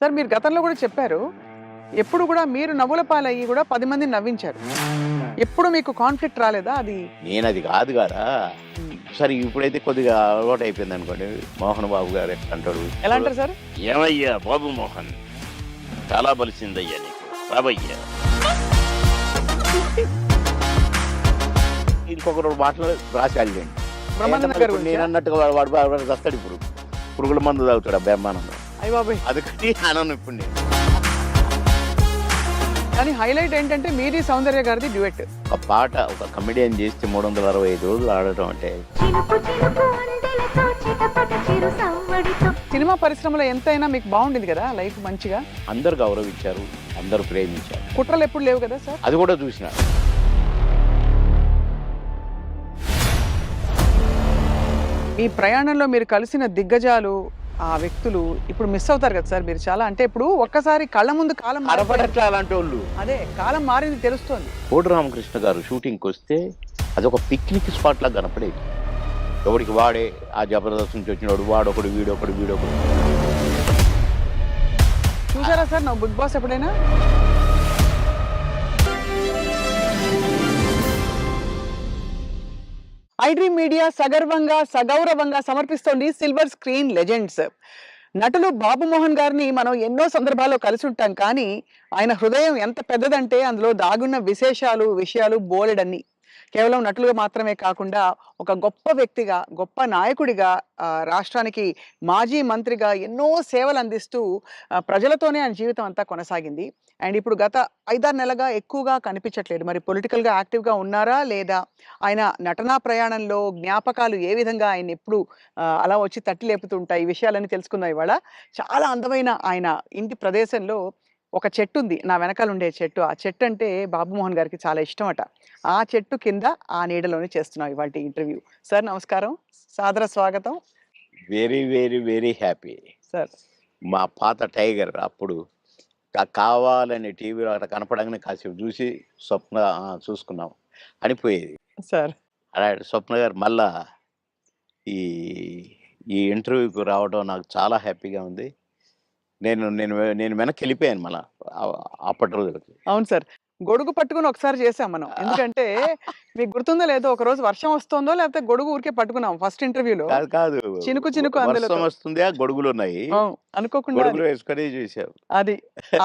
Sir మీరు గతంలో కూడా చెప్పారు, ఎప్పుడు కూడా మీరు నవ్వుల పాలయ్యి కూడా 10 మందిని నవ్వించారు. ఎప్పుడు మీకు కాన్ఫ్లిక్ట్ రాలేదా అది? నేను అది కాదు కదా. సరే ఇప్పుడైతే కొద్దిగా అలవాటు అయిపోయింది అనుకోండి. మోహన్ బాబు గారు ఎట్లా అంటాడు, ఎలా అంటారు సార్? ఏమయ్యా బాబు మోహన్, చాలా బలిసిందయ్యా నీకు, రాబయ్యా. ఇంకొకరు మాటలు రాశాలి. బ్రహ్మానంద గారు నేను అన్నట్టుగా వాడు వస్తాడు ఇప్పుడు, పురుగుల మందు తాగుతాడు ఆ బ్రహ్మానందం. అయ్య బాబాయ్, అదొకటి ఆనందం ఇప్పుడు నేను. కానీ హైలైట్ ఏంటంటే మీది సౌందర్య గారిది డ్యూయట్. ఒక పాట ఒక కమెడియన్ చేస్తే 365 రోజులు ఆడటం అంటే. సినిమా పరిశ్రమలో ఎంతైనా మీకు బాగుండింది కదా లైఫ్, మంచిగా అందరు గౌరవించారు, అందరూ ప్రేమించారు. కుట్రలు ఎప్పుడు లేవు కదా సార్? అది కూడా చూసిన. మీ ప్రయాణంలో మీరు కలిసిన దిగ్గజాలు, ఆ వ్యక్తులు ఇప్పుడు మిస్ అవుతారు కదా సార్ మీరు చాలా. అంటే ఇప్పుడు ఒక్కసారి కళ్ళ ముందు కాలం అరపడట్లా అలాంటి వాళ్ళు. అదే కాలం మారింది తెలుస్తోంది. కోటి రామకృష్ణ గారు షూటింగ్కి వస్తే అదొక పిక్నిక్ స్పాట్ లాగా కనపడేది. ఎవరికి వాడే, ఆ జబర్దస్త్ నుంచి వచ్చినవాడు వాడొకడు వీడొకడు వీడొకడు. చూసారా సార్ నా బిగ్ బాస్ ఎప్పుడైనా? ఐడ్రీమ్ మీడియా సగర్వంగా సగౌరవంగా సమర్పిస్తోంది సిల్వర్ స్క్రీన్ లెజెండ్స్. నటులు బాబు మోహన్ గారిని మనం ఎన్నో సందర్భాల్లో కలిసి ఉంటాం, కానీ ఆయన హృదయం ఎంత పెద్దదంటే అందులో దాగున్న విషయాలు బోలెడన్ని. కేవలం నటులుగా మాత్రమే కాకుండా ఒక గొప్ప వ్యక్తిగా, గొప్ప నాయకుడిగా, రాష్ట్రానికి మాజీ మంత్రిగా ఎన్నో సేవలు అందిస్తూ ప్రజలతోనే ఆయన జీవితం అంతా కొనసాగింది. అండ్ ఇప్పుడు గత 5-6 నెలలుగా ఎక్కువగా కనిపించట్లేదు. మరి పొలిటికల్గా యాక్టివ్గా ఉన్నారా లేదా? ఆయన నటనా ప్రయాణంలో జ్ఞాపకాలు ఏ విధంగా ఆయన ఎప్పుడు అలా వచ్చి తట్టి లేపుతుంటాయి, ఈ విషయాలన్నీ తెలుసుకుందాం ఇవాళ. చాలా అందమైన ఆయన ఇంటి ప్రదేశంలో ఒక చెట్టు ఉంది, నా వెనకాల ఉండే చెట్టు. ఆ చెట్టు అంటే బాబు మోహన్ గారికి చాలా ఇష్టం అట. ఆ చెట్టు కింద ఆ నీడలోనే చేస్తున్నాం ఇవాళ ఇంటర్వ్యూ. సార్ నమస్కారం, సాదర స్వాగతం. Very very very happy sir. మా పాత టైగర్ అప్పుడు కావాలని టీవీలో అక్కడ కనపడంగానే కాసేపు చూసి స్వప్న చూసుకున్నాం అనిపోయేది సార్. అలాంటి స్వప్న గారు మళ్ళా ఈ ఈ ఇంటర్వ్యూకి రావడం నాకు చాలా హ్యాపీగా ఉంది. నేను నేను నేను వెనక్కి వెళ్ళిపోయాను మళ్ళా అప్పటి రోజులకి. అవును సార్, గొడుగు పట్టుకుని ఒకసారి చేసాం మనం. ఎందుకంటే మీకు గుర్తుందో లేదో, ఒక రోజు వర్షం వస్తుందో లేకపోతే గొడుగు ఊరికే పట్టుకున్నాం ఫస్ట్ ఇంటర్వ్యూలో. కాదు కాదు, చినుకు అందులో వర్షం వస్తుంది, ఆ గొడుగులు ఉన్నాయి, అనుకోకుండా గొడుగులు వేసుకొని చూసావు అది.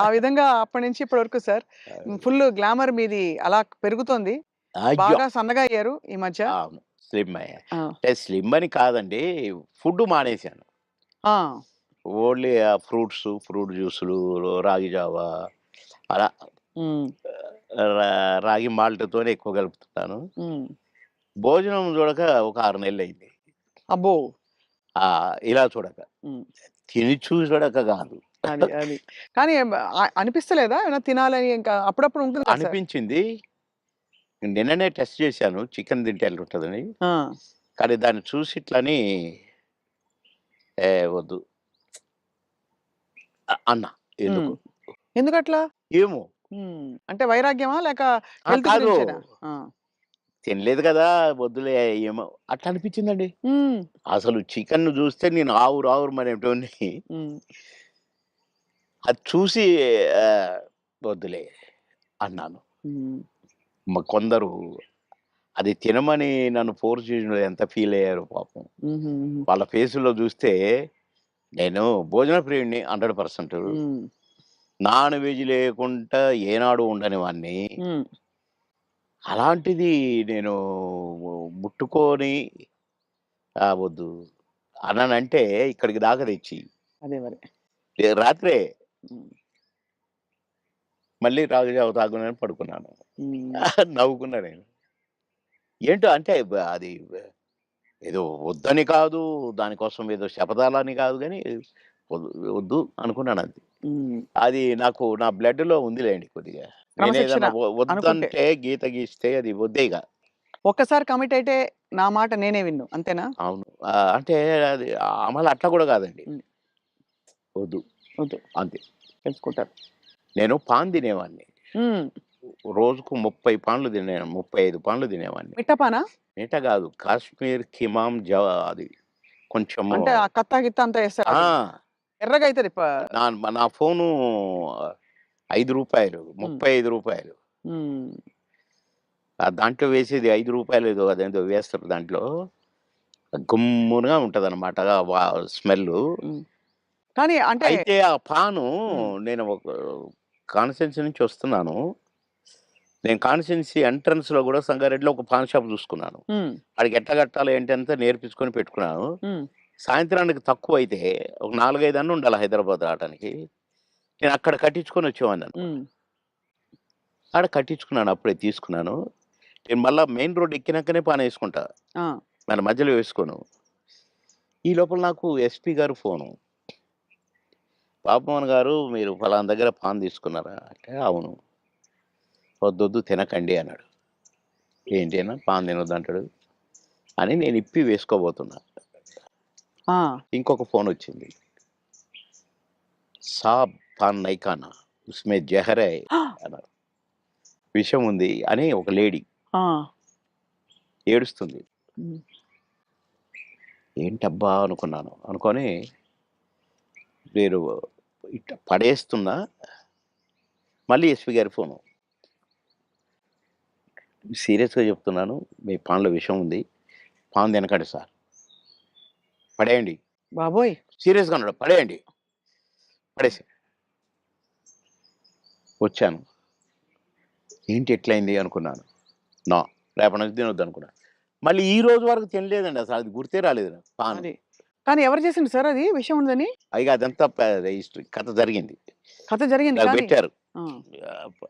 ఆ విధంగా అప్పటి నుంచి ఇప్పటి వరకు సార్ ఫుల్ గ్లామర్ మీది అలా పెరుగుతోంది. బాగా సన్నగా అయ్యారు ఈ మధ్య. స్లిమ్ అయ్యా. అంటే స్లిమ్ అని కాదండి, ఫుడ్ మానేశాను. ఓన్లీ ఫ్రూట్ జ్యూసులు, రాగి జావా, అలా రాగి మాల్ట్తోనే ఎక్కువ కలుపుతున్నాను. భోజనం చూడక ఒక 6 నెలలు అయింది. అబ్బో. ఇలా చూడక, తిని చూడక కాదు. అది కానీ అనిపిస్తలేదా ఏమైనా తినాలని? ఇంకా అప్పుడప్పుడు ఉంటుంది అనిపించింది. నిన్ననే టెస్ట్ చేశాను, చికెన్ తింటే ఉంటుందని. కానీ దాన్ని చూసి ఇట్లని వద్దు అన్నా. ఎందుకట్లా? ఏమో, అంటే వైరాగ్యమా లేక కాదు, తినలేదు కదా వద్దులే, ఏమో అట్లా అనిపించిందండి. అసలు చికెన్ చూస్తే నేను ఆవురు మనేటోని, అది చూసి వద్దులే అన్నాను. కొందరు అది తినమని నన్ను ఫోర్స్ చేసిన ఎంత ఫీల్ అయ్యారు పాపం. వాళ్ళ ఫేసులో చూస్తే నేను భోజన ప్రియుడిని 100%. నాన్ వెజ్ లేకుండా ఏనాడు ఉండని వాడిని. అలాంటిది నేను ముట్టుకొని వద్దు అన్నానంటే ఇక్కడికి దాకా తెచ్చి అదే మరి రాత్రే మళ్ళీ రాగుజావ తాగునని పడుకున్నాను. నవ్వుకున్నా నేను. ఏంటో అంటే అది ఏదో వద్దని కాదు, దానికోసం ఏదో శపథాలని కాదు, కానీ వద్దు అనుకున్నాను. అది నాకు నా బ్లడ్ లో ఉందిలేండి కొద్దిగా. వద్దంటే గీత గీస్తే అది వద్దేగా. ఒక్కసారి కమిట్ అయితే నా మాట నేనే విన్ను, అంతేనా? అవును. అంటే అది అమలు అట్లా కూడా కాదండి, వద్దు అంతే తెలుసుకుంటారు. నేను పాన్ తినేవాడిని, రోజుకు 30 పాన్లు తినేవాడిని, 35 పాన్లు తినేవాడిని. మిట్టపానా? మిట్ట కాదు, కాశ్మీర్ కిమాం అది కొంచెము అంటే ఆ కత్తా గిత్తా అంతా ఏస్తారు. ఆ! అది ఎర్రగా అయితది. నా ఫోను రూ. 5 రూ. హ్మ్. 35 హ్మ్. దాంట్లో వేసేది రూ. 5 ఏదో అదేందో వేస్తారు దాంట్లో. గమ్మునగా ఉంటదనమాట. స్మెల్లు. హ్మ్. కానీ అంటే అయితే ఆ పాను హ్మ్. నేను ఒక కాన్స్టిట్యున్సీ నుంచి వస్తున్నాను. నేను కాన్స్టిట్యున్సీ ఎంట్రన్స్‌లో గూడా సంగారెడ్డిలో ఒక పాన్ షాప్ చూసుకున్నాను. హ్మ్. ఆడికి ఎట్లా కట్టాలి ఏంటి అంతా నేర్పించుకొని పెట్టుకున్నాను. హ్మ్. సాయంత్రానికి తక్కువైతే ఒక 4, 5 అన్న ఉండాలి హైదరాబాద్ రావటానికి. నేను అక్కడ కట్టించుకొని వచ్చేవాడిననమాట. హ్మ్. ఆడ కట్టించుకున్నాను. అప్పుడే తీసుకున్నాను. నేను మళ్ళా మెయిన్ రోడ్ ఎక్కినాకనే పానేసుకుంటా. ఆ! మన మధ్యలో వేసుకోను. ఈ లోపల నాకు ఎస్పీ గారు ఫోను. "బాబుమోహన్ గారు మీరు ఫలానా దగ్గర పాన్ తీసుకున్నారా?" అంటే, "అవును." "వద్దొద్దు తినకండి" అన్నాడు. "ఏంటి అన్నా పాన్ తినొద్దంటాడు" అని నేను ఇప్పి వేసుకోబోతున్నా. ఆ! ఇంకొక ఫోనొచ్చింది. "సాబ్ పాన్ నహీ ఖానా ఉస్మే జహర్ హై" అన్నారు. విషం ఉంది అని ఒక లేడీ ఆ! ఏడుస్తుంది. హ్మ్. ఏంటబ్బా! అనుకున్నాను. అనుకోని నేను ఇట్ట పడేస్తున్నా. మళ్ళీ ఎస్పీ గారి ఫోను. "సీరియస్‌గా చెప్తున్నాను. మీ పాన్‌లో విషం ఉంది. పాన్ తినకండి సార్. పడేయండి." బాబోయ్! సీరియస్‌గా అన్నాడు. "పడేయండి." పడేసా. వచ్చాను. ఏంటి ఇట్లయింది అనుకున్నాను. నో. రేపటి నుంచి తినొద్దనుకున్నా. మళ్ళీ ఈ రోజు వరకు తినలేదండి అసలు. అది గుర్తే రాలేదు నాకు పాను. అది. కానీ ఎవరు చేసిండ్రు సార్ అది విషం ఉందని? ఇగ అదంతా హిస్టరీ కథ జరిగింది. కథ జరిగింది నాకు కానీ పెట్టారు. ఆ! ప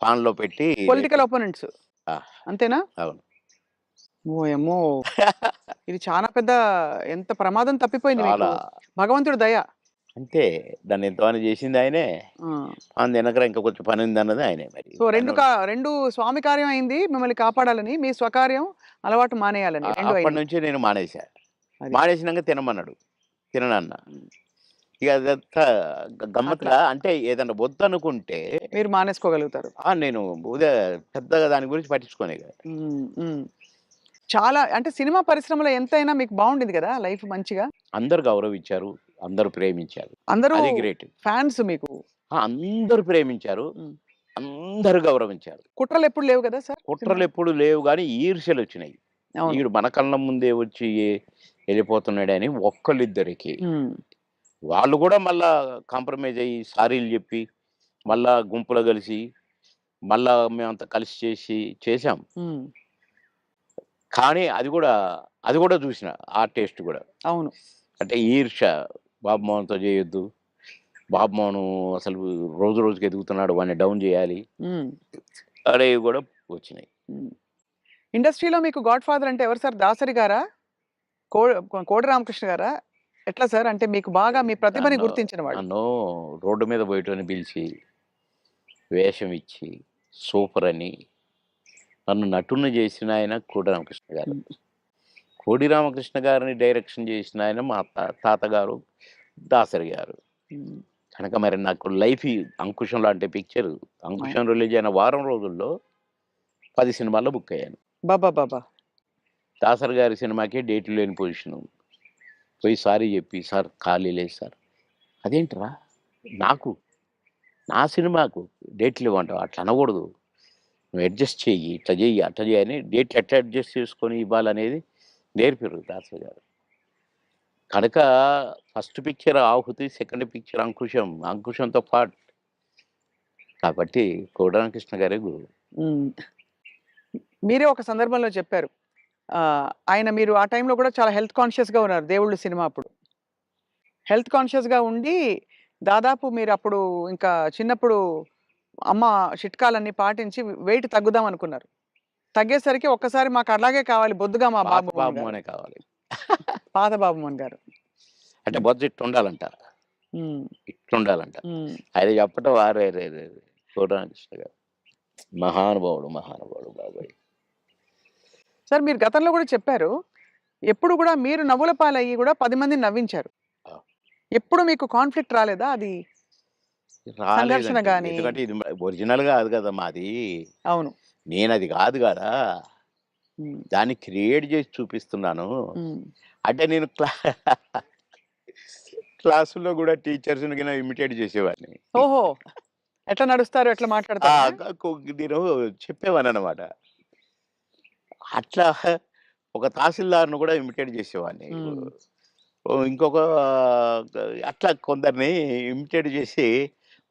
పాన్‌లో పెట్టి పొలిటికల్ అపోనెంట్స్ ఆ! అంతేనా? అవును. ఓయమ్మో! ఇది చాలా పెద్ద ఎంత ప్రమాదం తప్పిపోయింది మీకు. చాలా. భగవంతుడి దయ. అంతే. దాన్ని ఎంతమని చేసింది ఆయనే. ఆ! పాన్ తినకరా ఇంకా కొంచెం పనుందన్నది ఆయనే మరి. సో 2 స్వామి కార్యం అయింది మిమ్మల్ని కాపాడాలని. మీ స్వకార్యం అలవాటు మానేయాలని 2 అయినాయి. అప్పటినుంచి నేను మానేసా. అది. మానేసినంక తినమన్నాడు. తిననన్నా. హ్మ్. ఇగ అదంతా అట్లా గమ్మత్తుగా అంటే ఏదన్నా వద్దనుకుంటే మీరు మానేసుకోగలుగుతారు. నేను పెద్దగా దాని గురించి పట్టించుకోను ఇగ. హ్మ్. హ్మ్. చాలా అంటే సినిమా పరిశ్రమలో ఎంతైనా మీకు బావుండింది గదా! లైఫ్ మంచిగా. అందరూ గౌరవించారు. అందరూ ప్రేమించారు. అందరూ అది గ్రేట్. ఫాన్స్ మీకు. అందరూ ప్రేమించారు. హ్మ్. అందరూ గౌరవించారు. కుట్రలెప్పుడు లేవు గదా సార్ సినిమాలో? కుట్రలెప్పుడు లేవు గానీ ఈర్ష్యలొచ్చినాయి. అవును. ఈడు మన కళ్ళ ముందే వచ్చి ఎళ్ళిపోతున్నాడని ఒక్కళ్ళిద్దరికి. హ్మ్. వాళ్ళు గూడా మళ్ళా కాంప్రమైజ్ అయ్యి సారీలు జెప్పి, మళ్ళా గుంపులో గలిసి, మళ్ళా మేమంతా కలిసి చేశాం. హ్మ్. కానీ అది గూడా జూసిన. ఆ టేస్ట్ గూడా. అవును. అంటే ఈర్ష్య. బాబు మోహన్‌తో జేయొద్దు. బాబు మోహను అసలు రోజు రోజుకి ఎదుగుతున్నాడు. వాడిని డౌన్ జేయాలి. హ్మ్. అనేవి గూడా వచ్చినాయి. హ్మ్. ఇండస్ట్రీలో మీకు గాడ్ ఫాదర్ అంటే ఎవరు సార్? దాసరి గారా? కో కోడి రామకృష్ణ గారా? ఎట్లా సార్? అంటే మీకు బాగా మీ ప్రతిభని నన్ను గుర్తించిన వాళ్ళు. నన్ను రోడ్డు మీద బోయేటోడిని పిలిచి, వేషం ఇచ్చి, సూపరని నన్ను నటుడిని జేసిన ఆయన కోడి రామకృష్ణ గారు. హ్మ్. కోడి రామకృష్ణ గారిని డైరెక్షన్ జేసిన ఆయన మా తాతగారు దాసరి గారు. హ్మ్. కనుక మరి నాకు 'అంకుశం' లాంటి పిక్చరు అవును. 'అంకుశం' రిలీజ్ అయిన వారం రోజుల్లో 10 సినిమాల్లో బుక్ అయ్యాను. అబ్బబ్బబ్బా! దాసరి గారి సినిమాకే డేట్లు లేని పొజిషను. పోయి సారీ జెప్పి, "సార్ ఖాళీ లేదు సార్." "అదేంట్రా? నాకు నా సినిమాకు డేట్లు ఇవ్వంటావా? అట్లా అనకూడదు. నువ్వు అడ్జస్ట్ చెయ్యి. ఇట్లా జెయ్యి, అట్లా జెయ్యి" అని డేట్లు ఎట్లా అడ్జస్ట్ చేసుకొని ఇవ్వాలనేది నేర్పిర్రు దాసరి గారు. కనుక ఫస్ట్ పిక్చర్ 'ఆహుతి', సెకండ్ పిక్చర్ 'అంకుశం'. 'అంకుశం'తో పాటు కాబట్టి కోడి రామకృష్ణ గారే గురువు. హ్మ్. మీరే ఒక సందర్భంలో చెప్పారు. ఆయన మీరు ఆ టైంలో కూడా చాలా హెల్త్ కాన్షియస్‌గా ఉన్నారు 'దేవుళ్ళు' సినిమా అప్పుడు. హెల్త్ కాన్షియస్‌గా ఉండి దాదాపు మీరప్పుడు ఇంకా చిన్నప్పుడు అమ్మ చిట్కాలన్నీ పాటించి వెయిట్ తగ్గుదాం అనుకున్నారు. తగ్గేసరికి ఒక్కసారి మాకు అలాగే కావాలి బొద్దుగా మా పాత బాబు మోహన్ గారు. బాబుమోనే కావాలి. పాత బాబు మోహన్ గారు. అంటే హ్మ్. బొజ్జ ఇట్టుండాలంట. హ్మ్. ఇట్లుండాలంట. హ్మ్. ఆయన చెప్పటం అరెరెరెరే! కోడి రామకృష్ణ గారు. మహానుభావుడు, మహానుభావుడు బాబోయ్! సార్ మీరు గతంలో కూడా చెప్పారు. ఎప్పుడు కూడా మీరు నవ్వుల పాలయ్యి కూడా 10 మందిని నవ్వించారు. ఆ! ఎప్పుడు మీకు కాన్‌ఫ్లిక్ట్ రాలేదా? అది సంఘర్షణ రాలేదండి. గాని ఎందుకంటే ఇది ఒరిజినల్ గాదు గదా! మాది. అవును. నేనది గాదు గదా! హ్మ్. దాన్ని క్రియేట్ జేసి చూపిస్తున్నాను. హ్మ్. అంటే నేను క్లాసుల్లో కూడా టీచర్స్ని కింద ఇమిటేట్ చేసేవాడిని. ఓహో! ఎట్లా నడుస్తారు? ఎట్లా ఆ! మాట్లాడతారనా? నేను చెప్పేవాడిననమాట. అట్లా ఒక తహసీల్దార్‌ని కూడా ఇమిటేట్ చేసేవాడిని. హ్మ్. ఇంకొక అట్లా కొందరిని ఇమిటేట్ చేసి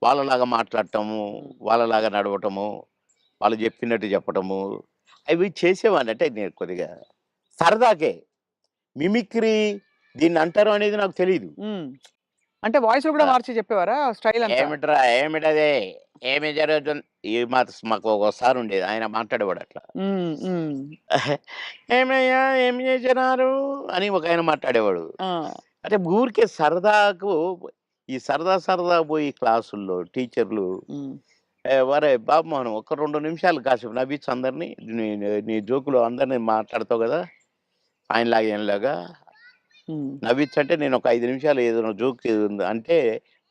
వాళ్ళలాగా మాట్లాడటము, హ్మ్. వాళ్ళలాగా నడవటము, వాళ్ళు చెప్పినట్టు చెప్పటము, అవి చేసేవాడిని. అంటే నేను కొద్దిగా సరదాకే. మిమిక్రీ దీన్నంటారు అనేది నాకు తెలీదు. హ్మ్. అంటే వాయిస్‌లు కూడా ఆ! మార్చి చెప్పేవారా స్టైల్ అంతా? ఏమిట్రా ఏమిటది? ఏమి జరుగుతుంది? మాకు ఒక సారుండేది. ఆయన మాట్లాడేవాడు అట్లా. హ్మ్. హ్మ్. "ఏమయ్యా ఏం చేసినారు?" అని ఒకాయన మాట్లాడేవాడు. ఆ! అంటే ఊరికే సరదాకు ఈ సరదా పోయి క్లాసుల్లో టీచర్లు హ్మ్. "ఒరేయ్ బాబు మోహన్ ఒక్క 2 నిమిషాలు కాసేపు నవ్వించు అందరిని. నీ నీ జోకులు అందరిని మాట్లాడతావు గదా! ఆయనలాగా ఈయనలాగా హ్మ్. నవ్వించంటే" నేను ఒక 5 నిమిషాలు ఏదైనా జోక్ అంటే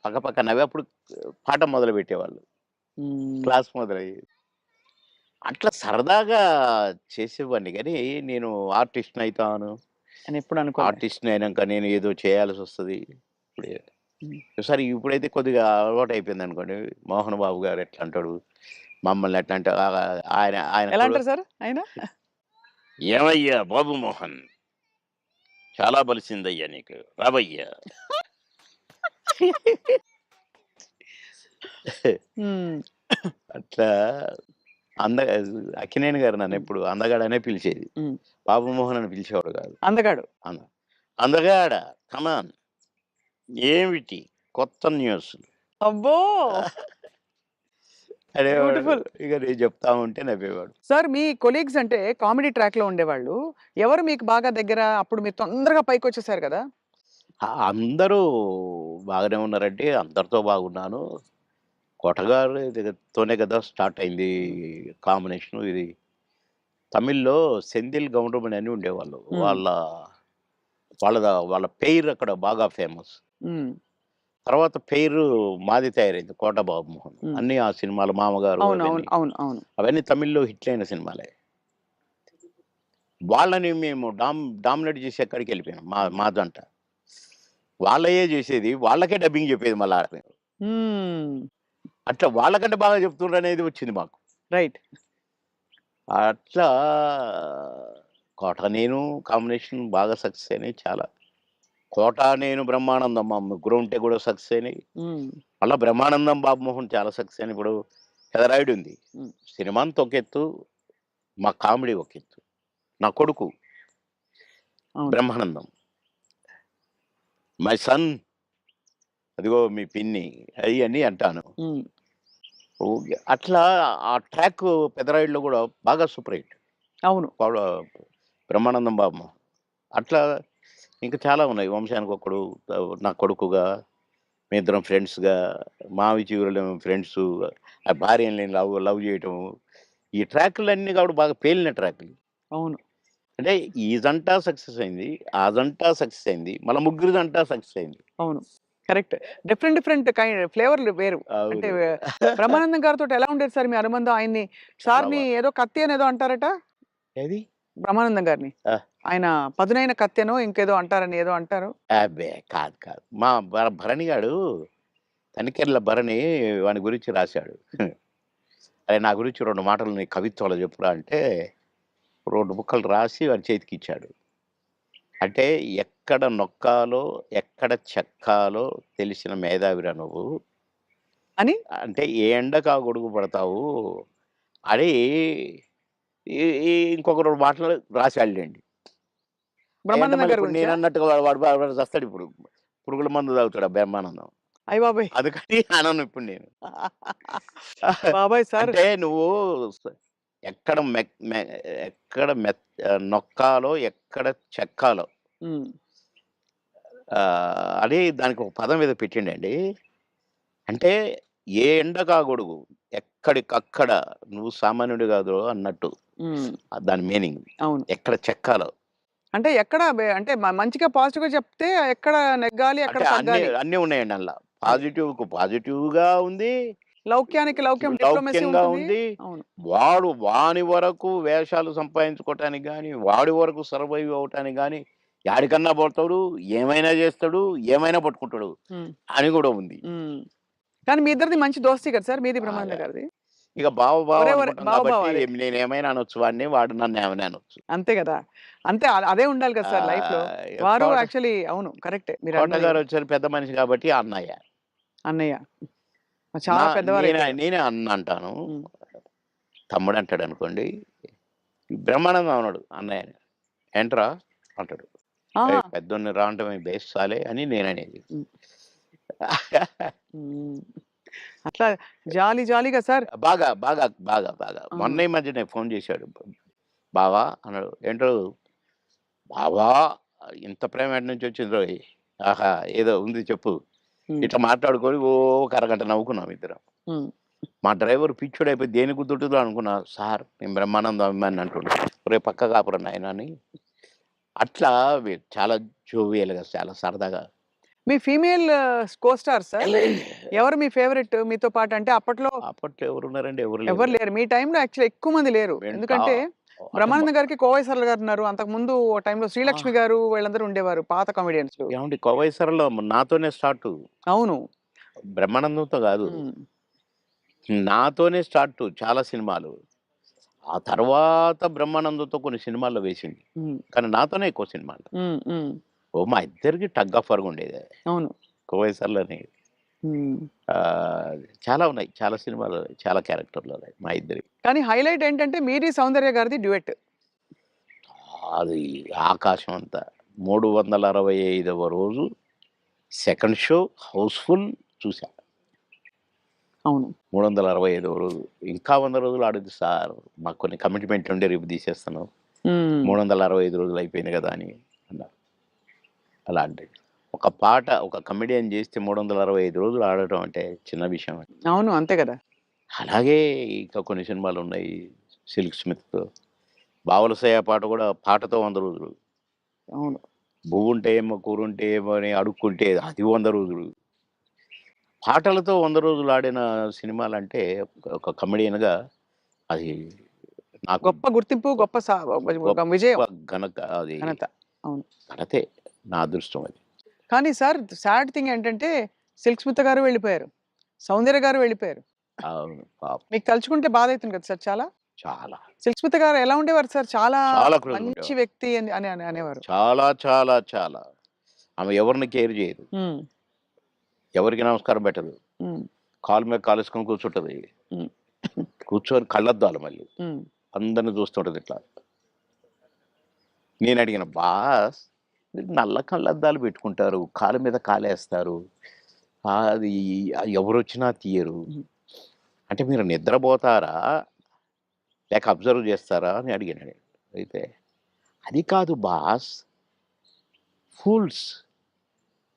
పక్కపక్క నవ్వి అప్పుడు పాఠం మొదలుపెట్టేవాళ్ళు. హ్మ్. క్లాస్ మొదలయ్యేది. అట్లా సరదాగా చేసేవాడిని గానీ, నేను ఆర్టిస్ట్‌నయితాను. అని ఎప్పుడు అనుకోలే. ఆర్టిస్ట్‌ని అయినంక నేను ఏదో చేయాల్సొస్తది. ఇప్పుడే హ్మ్. సరే ఇప్పుడైతే కొద్దిగా అలవాటయిపోయిందనుకోండి. 'మోహన్ బాబు' గారు ఎట్లా అంటాడు, మమ్మల్ని ఎట్లా అంటే ఆయన ఆయన ఎలా చూడు అంటారు సార్ ఆయన? "ఏమయ్యా బాబు మోహన్ చాలా బలిసిందయ్యా నీకు. రావయ్యా." హ్మ్. అట్లా అంద అక్కినేని గారు హ్మ్. నన్నెప్పుడు అందగాడనే పిలిచేది. హ్మ్. బాబు మోహన్ అని పిలిచేవాడు కాదు. అందగాడు. అన్న అందగాడ కమాన్ ఏమిటి కొత్త న్యూస్‌లు అబ్బో! అనేవాడు. బ్యూటిఫుల్. ఇక నేను చెప్తా ఉంటే నవ్వేవాడు. సార్ మీ కొలీగ్స్ అంటే కామెడీ ట్రాక్‌లో ఉండేవాళ్ళు. ఎవరు మీకు బాగా దగ్గర? అప్పుడు మీరు తొందరగా పైకొచ్చేసారు కదా! అందరూ బాగానే ఉన్నారండి. అందరితో బాగున్నాను. కొటగారు తోనే కదా స్టార్ట్ అయింది హ్మ్. కాంబినేషను ఇది. తమిళ్‌లో సెంధిల్ గౌండమణి అని ఉండేవాళ్ళు. హ్మ్. వాళ్ళ పెయిర్ అక్కడ బాగా ఫేమస్. హ్మ్. తర్వాత పెయిరు మాది తయారైంది 'కోట బాబుమోహన్.' హ్మ్. అన్నీ ఆ సినిమాలు 'మామగారు' అవును. అవును. అవన్నీ. అవును. అవును. అవన్నీ తమిళ్‌లో హిట్లయిన సినిమాలే. వాళ్ళని మేము డామినేట్ చేసి ఎక్కడికెళ్ళిపోయాం మా జంట. వాళ్ళయే జేసేది. వాళ్ళకే డబ్బింగ్ జెప్పేది మళ్ళా ఆడ మేము. హ్మ్. అట్లా వాళ్ళకంటే బాగా చెప్తుండ్రనేది వచ్చింది మాకు. రైట్. అట్లా 'కోట నేను' కాంబినేషన్ బాగా సక్సెస్ అయినాయి చాలా. 'కోట నేను' 'బ్రహ్మానందం' మా ముగ్గురం ఉంటే గూడా సక్సెస్ అయినాయి. హ్మ్. మళ్ళా 'బ్రహ్మానందం' 'బాబుమోహన్' చాలా సక్సెస్ అయినాయి. ఇప్పుడు 'పెదరాయుడు' ఉంది. హ్మ్. సినిమా అంతా ఒక ఎత్తు, మా కామెడీ ఒక ఎత్తు. నా కొడుకు అవును. 'బ్రహ్మానందం' మై సన్ అదిగో మీ పిన్ని అయన్నీ అంటాను. హ్మ్. ఓకే. అట్లా ఆ ట్రాక్ 'పెదరాయుడులో' గూడా బాగా సూపర్ హిట్. అవును. పవడ 'బ్రహ్మానందం బాబు.' అట్లా ఇంకా చాలా ఉన్నాయి. 'వంశానికొక్కడు', నా కొడుకుగా, మేమిద్దరం ఫ్రెండ్స్‌గా, 'మావి చిగురులేమో' ఫ్రెండ్సు, ఆ భార్యని లవ్ లవ్ చేయటము. ఈ ట్రాకులన్నీ కూడా బాగా పేలిన ట్రాకులు. అవును. అంటే ఈ జంట సక్సెస్ అయింది. ఆ జంట సక్సెస్ అయింది. మళ్ళా ముగ్గురి జంట సక్సెస్ అయింది. అవును. కరెక్ట్. డిఫరెంట్ డిఫరెంట్ ఫ్లేవర్‌లు వేరు. అంటే అవును. బ్రహ్మానందం గారితోటి ఎలా ఉండేది సార్ మీ అనుబంధం? ఆయన్ని చాలా సార్‌ని ఏదో కత్తి అనేదో అంటారట? ఏది? బ్రహ్మానందం గారిని. ఆ! ఆయన పదునైన కత్తెనో ఇంకేదో అంటారని ఏదో అంటారు. అబ్బే! కాదు. మా భరణి గాడు తనికెళ్ళ భరణి వాని గురించి రాశాడు. అరే! నా గురించి 2 మాటలు నీ కవిత్వంలో చెప్పురా అంటే 2 ముక్కలు రాసి వాని చేతికిచ్చాడు. అంటే ఎక్కడ నొక్కాలో, ఎక్కడ చెక్కాలో తెలిసిన మేధావిరా నువ్వు. అని అంటే ఏ ఎండకు ఆ గొడుగు పడతావు అని ఈ ఈ ఇంకొక 2 మాటలు రాసాడులెండి. అయంటే బ్రహ్మానందం మళ్ళీ గారి ఇప్పుడు గురించా? నేనన్నట్టుగా వాడు చస్తాడిప్పుడు. పురుగుల మందు తాగుతాడు ఆ బ్రహ్మానందం. అయ్య బాబోయ్! అందుకని అనను ఇప్పుడు నేను. బాబోయ్! సార్ అంటే నువ్వు స ఎక్కడ మెక్ మె ఎక్కడ నొక్కాలో, ఎక్కడ చెక్కాలో హ్మ్. అని దానికి ఒక పదం ఏదో పెట్టిండండి. అంటే ఏ ఎండకా గొడుగు, ఎక్కడికక్కడ నువ్వు సామాన్యుడు కాదురో అన్నట్టు. హ్మ్. దాని మీనింగ్. అవును. ఎక్కడ చెక్కాలో. అంటే ఎక్కడ అంటే మంచిగా పాజిటివ్‌గా చెప్తే ఎక్కడ నెగ్గాలి, ఎక్కడ అంటే అన్నీ తగ్గాలి. అన్నీ ఉన్నాయండి అందుల. అది. పాజిటివ్‌కు పాజిటివ్‌గా ఉంది. లౌక్యానికి లౌక్యం డిప్లొమసీ లౌక్యంగా ఉంటుంది. ఉంది. అవును. వాని వరకు వేషాలు సంపాదించుకోవటానికి గాని, వాడి వరకు సర్వైవ్ అవ్వటానికి గాని, యాడికన్నా పోతాడు, ఏమైనా చేస్తాడు, ఏమైనా పట్టుకుంటాడు హ్మ్. అని కూడా ఉంది. హ్మ్. కానీ మీ ఇద్దరిది మంచి దోస్తీ కదా సార్! మీది బ్రహ్మానంద బాగా. గారిది. ఇక బావ బావ ఒరే! ఒరే! అనుకుంటాం బావ బావ కాబట్టి అదే. నేనేమైనా అనొచ్చు వాడిని, వాడు నన్నేమైనా అనొచ్చు. అంతే గదా! అంతే అదే ఉండాలి కదా సార్ లైఫ్‌లో. ఇక వారు యాక్చువల్లీ అవును. కరెక్టే. మీరన్నది కోటగారు వచ్చారు పెద్ద మనిషి కాబట్టి అన్నయ్య. అన్నయ్య. చాలా పెద్దవారైపోయారు. నేనే అన్న అంటాను. హ్మ్. తమ్ముడు అంటాడనుకోండి. బ్రహ్మానందం అనడు అన్నయ్యని. ఏంట్రా అంటాడు. ఆహా! ఏయ్! పెద్దోడిని రా అంటమే బేస్ సాలే అని నేననేది. హ్మ్. హ్మ్. అట్లా జాలీ జాలీగా సార్ బాగా, బాగా, బాగా, బాగా. ఆ! మొన్న ఈ మధ్యనే ఫోను చేశాడు. బావా అన్నాడు. ఏంటో బావా ఇంత ప్రేమ ఎటు నుంచి వచ్చిందోయ్! ఆహా! ఏదో ఉంది చెప్పు. హ్మ్. ఇట్లా మాట్లాడుకొని ఓ ఒక అరగంట నవ్వుకున్నాం ఇద్దరం. హ్మ్. మా డ్రైవర్ పిచ్చోడైపోయి దేనికి గుద్దుంటుందో అనుకున్నా. సార్ నేను బ్రహ్మానందం అభిమానిని అంటుండు. ఒరేయ్ పక్కకు ఆపురా నాయనా అని. అట్లా చాలా జోవియల్‌గా చాలా సరదాగా మీ ఫీమేల్ కో స్టార్ సార్? ఎవరు మీ ఫేవరెట్ మీతో పాటు? అంటే అప్పట్లో అప్పట్లో ఎవరున్నారండి? ఎవరు లేరు. ఎవరు లేరు. మీ టైమ్‌లో యాక్చువల్లీ ఎక్కువ మంది లేరు. వెంటా ఎందుకంటే అంటే బ్రహ్మానందం గారికి కోవై సరళ గారున్నారు. అంతకుముందు ఓ టైమ్‌లో ఆ! శ్రీలక్ష్మి గారు వీళ్ళందరూ ఉండేవారు పాత కామెడియన్స్‌లు. ఏవండీ 'కోవై సరళ' నాతోనే స్టార్టు. అవును. బ్రహ్మానందంతో గాదు. హ్మ్. నాతోనే స్టార్టు చాలా సినిమాలు. ఆ తర్వాత బ్రహ్మానందంతో కొన్ని సినిమాల్లో వేసింది. హ్మ్. కానీ నాతోనే ఎక్కువ సినిమాలు. హ్మ్. హ్మ్. మా ఇద్దరికి టగ్ ఆఫ్ వార్‌గా ఉండేది. అవును. 'కోవై సరళని' హ్మ్. చాలా ఉన్నాయి. చాలా సినిమాలు, చాలా క్యారెక్టర్‌లున్నాయి మా ఇద్దరియి. కానీ హైలైట్ ఏంటంటే మీది సౌందర్య గారిది డ్యూయెట్. అది ఆకాశం అంత. 365వ రోజు సెకండ్ షో హౌస్‌ఫుల్ చూసా. అవును. 365వ రోజు. ఇంకా 100 రోజులు ఆడొద్దు సార్. మాకు కొన్ని కమిట్మెంట్ ఉండే రేపు తీసేస్తాను. హ్మ్. 365 రోజులు అయిపోయింది కదా! అని అన్నారు. అలాంటిది. ఒక పాట ఒక కమెడియన్ చేస్తే 365 రోజులు ఆడటం అంటే చిన్న విషయమా? అవును. అంతే గదా! అలాగే ఇంకా కొన్ని సినిమాలున్నాయి. 'సిల్క్ స్మిత్‌తో' 'బావలసయ్య' పాట కూడా పాటతో 100 రోజులు. అవును. 'బువ్వుంటే ఏమో కూరుంటే ఏమో' అని అడుక్కుంటే అది 100 రోజులు. పాటలతో 100 రోజులు ఆడిన సినిమాలంటే ఒక కమెడియన్‌గా అది నాకు గొప్ప గుర్తింపు, గొప్ప గొప్ప ఒక గొప్ప విజయం, అది ఘనత. అవును. ఘనతే. నా అదృష్టం అది. కానీ సార్ సాడ్ థింగ్ ఏంటంటే 'సిల్క్ స్మిత' గారు వెళ్ళిపోయారు. 'సౌందర్య' గారు వెళ్ళిపోయారు. అవును. పాపం. మీకు తలుచుకుంటే బాధైతుంది కదా సార్ చాలా? చాలా. 'సిల్క్ స్మిత' గారు ఎలా ఉండేవారు సార్? చాలా చాలా క్లోజ్‌గా మంచి ఉండేవారు. వ్యక్తి అని అని అని అనేవారు. చాలా, చాలా, చాలా. ఆమె ఎవరిని కేర్ చేయదు. హ్మ్. ఎవరికీ నమస్కారం పెట్టదు. హ్మ్. కాలు మీద కాలేసుకొని కూర్చుంటది. హ్మ్. కూర్చొని కళ్ళద్దాలు మళ్ళీ. హ్మ్. అందరిని చూస్తుంటది ఇట్లా. నేనడిగాను, "బాస్ మీరు నల్ల కళ్ళద్దాలు పెట్టుకుంటారు. కాలు మీద కాలేస్తారు. అది ఎవరొచ్చినా తీయరు. హ్మ్. అంటే మీరు నిద్రపోతారా? లేక అబ్జర్వ్ చేస్తారా?" అని అడిగాను నేను. అయితే, "అది కాదు బాస్ ఫూల్స్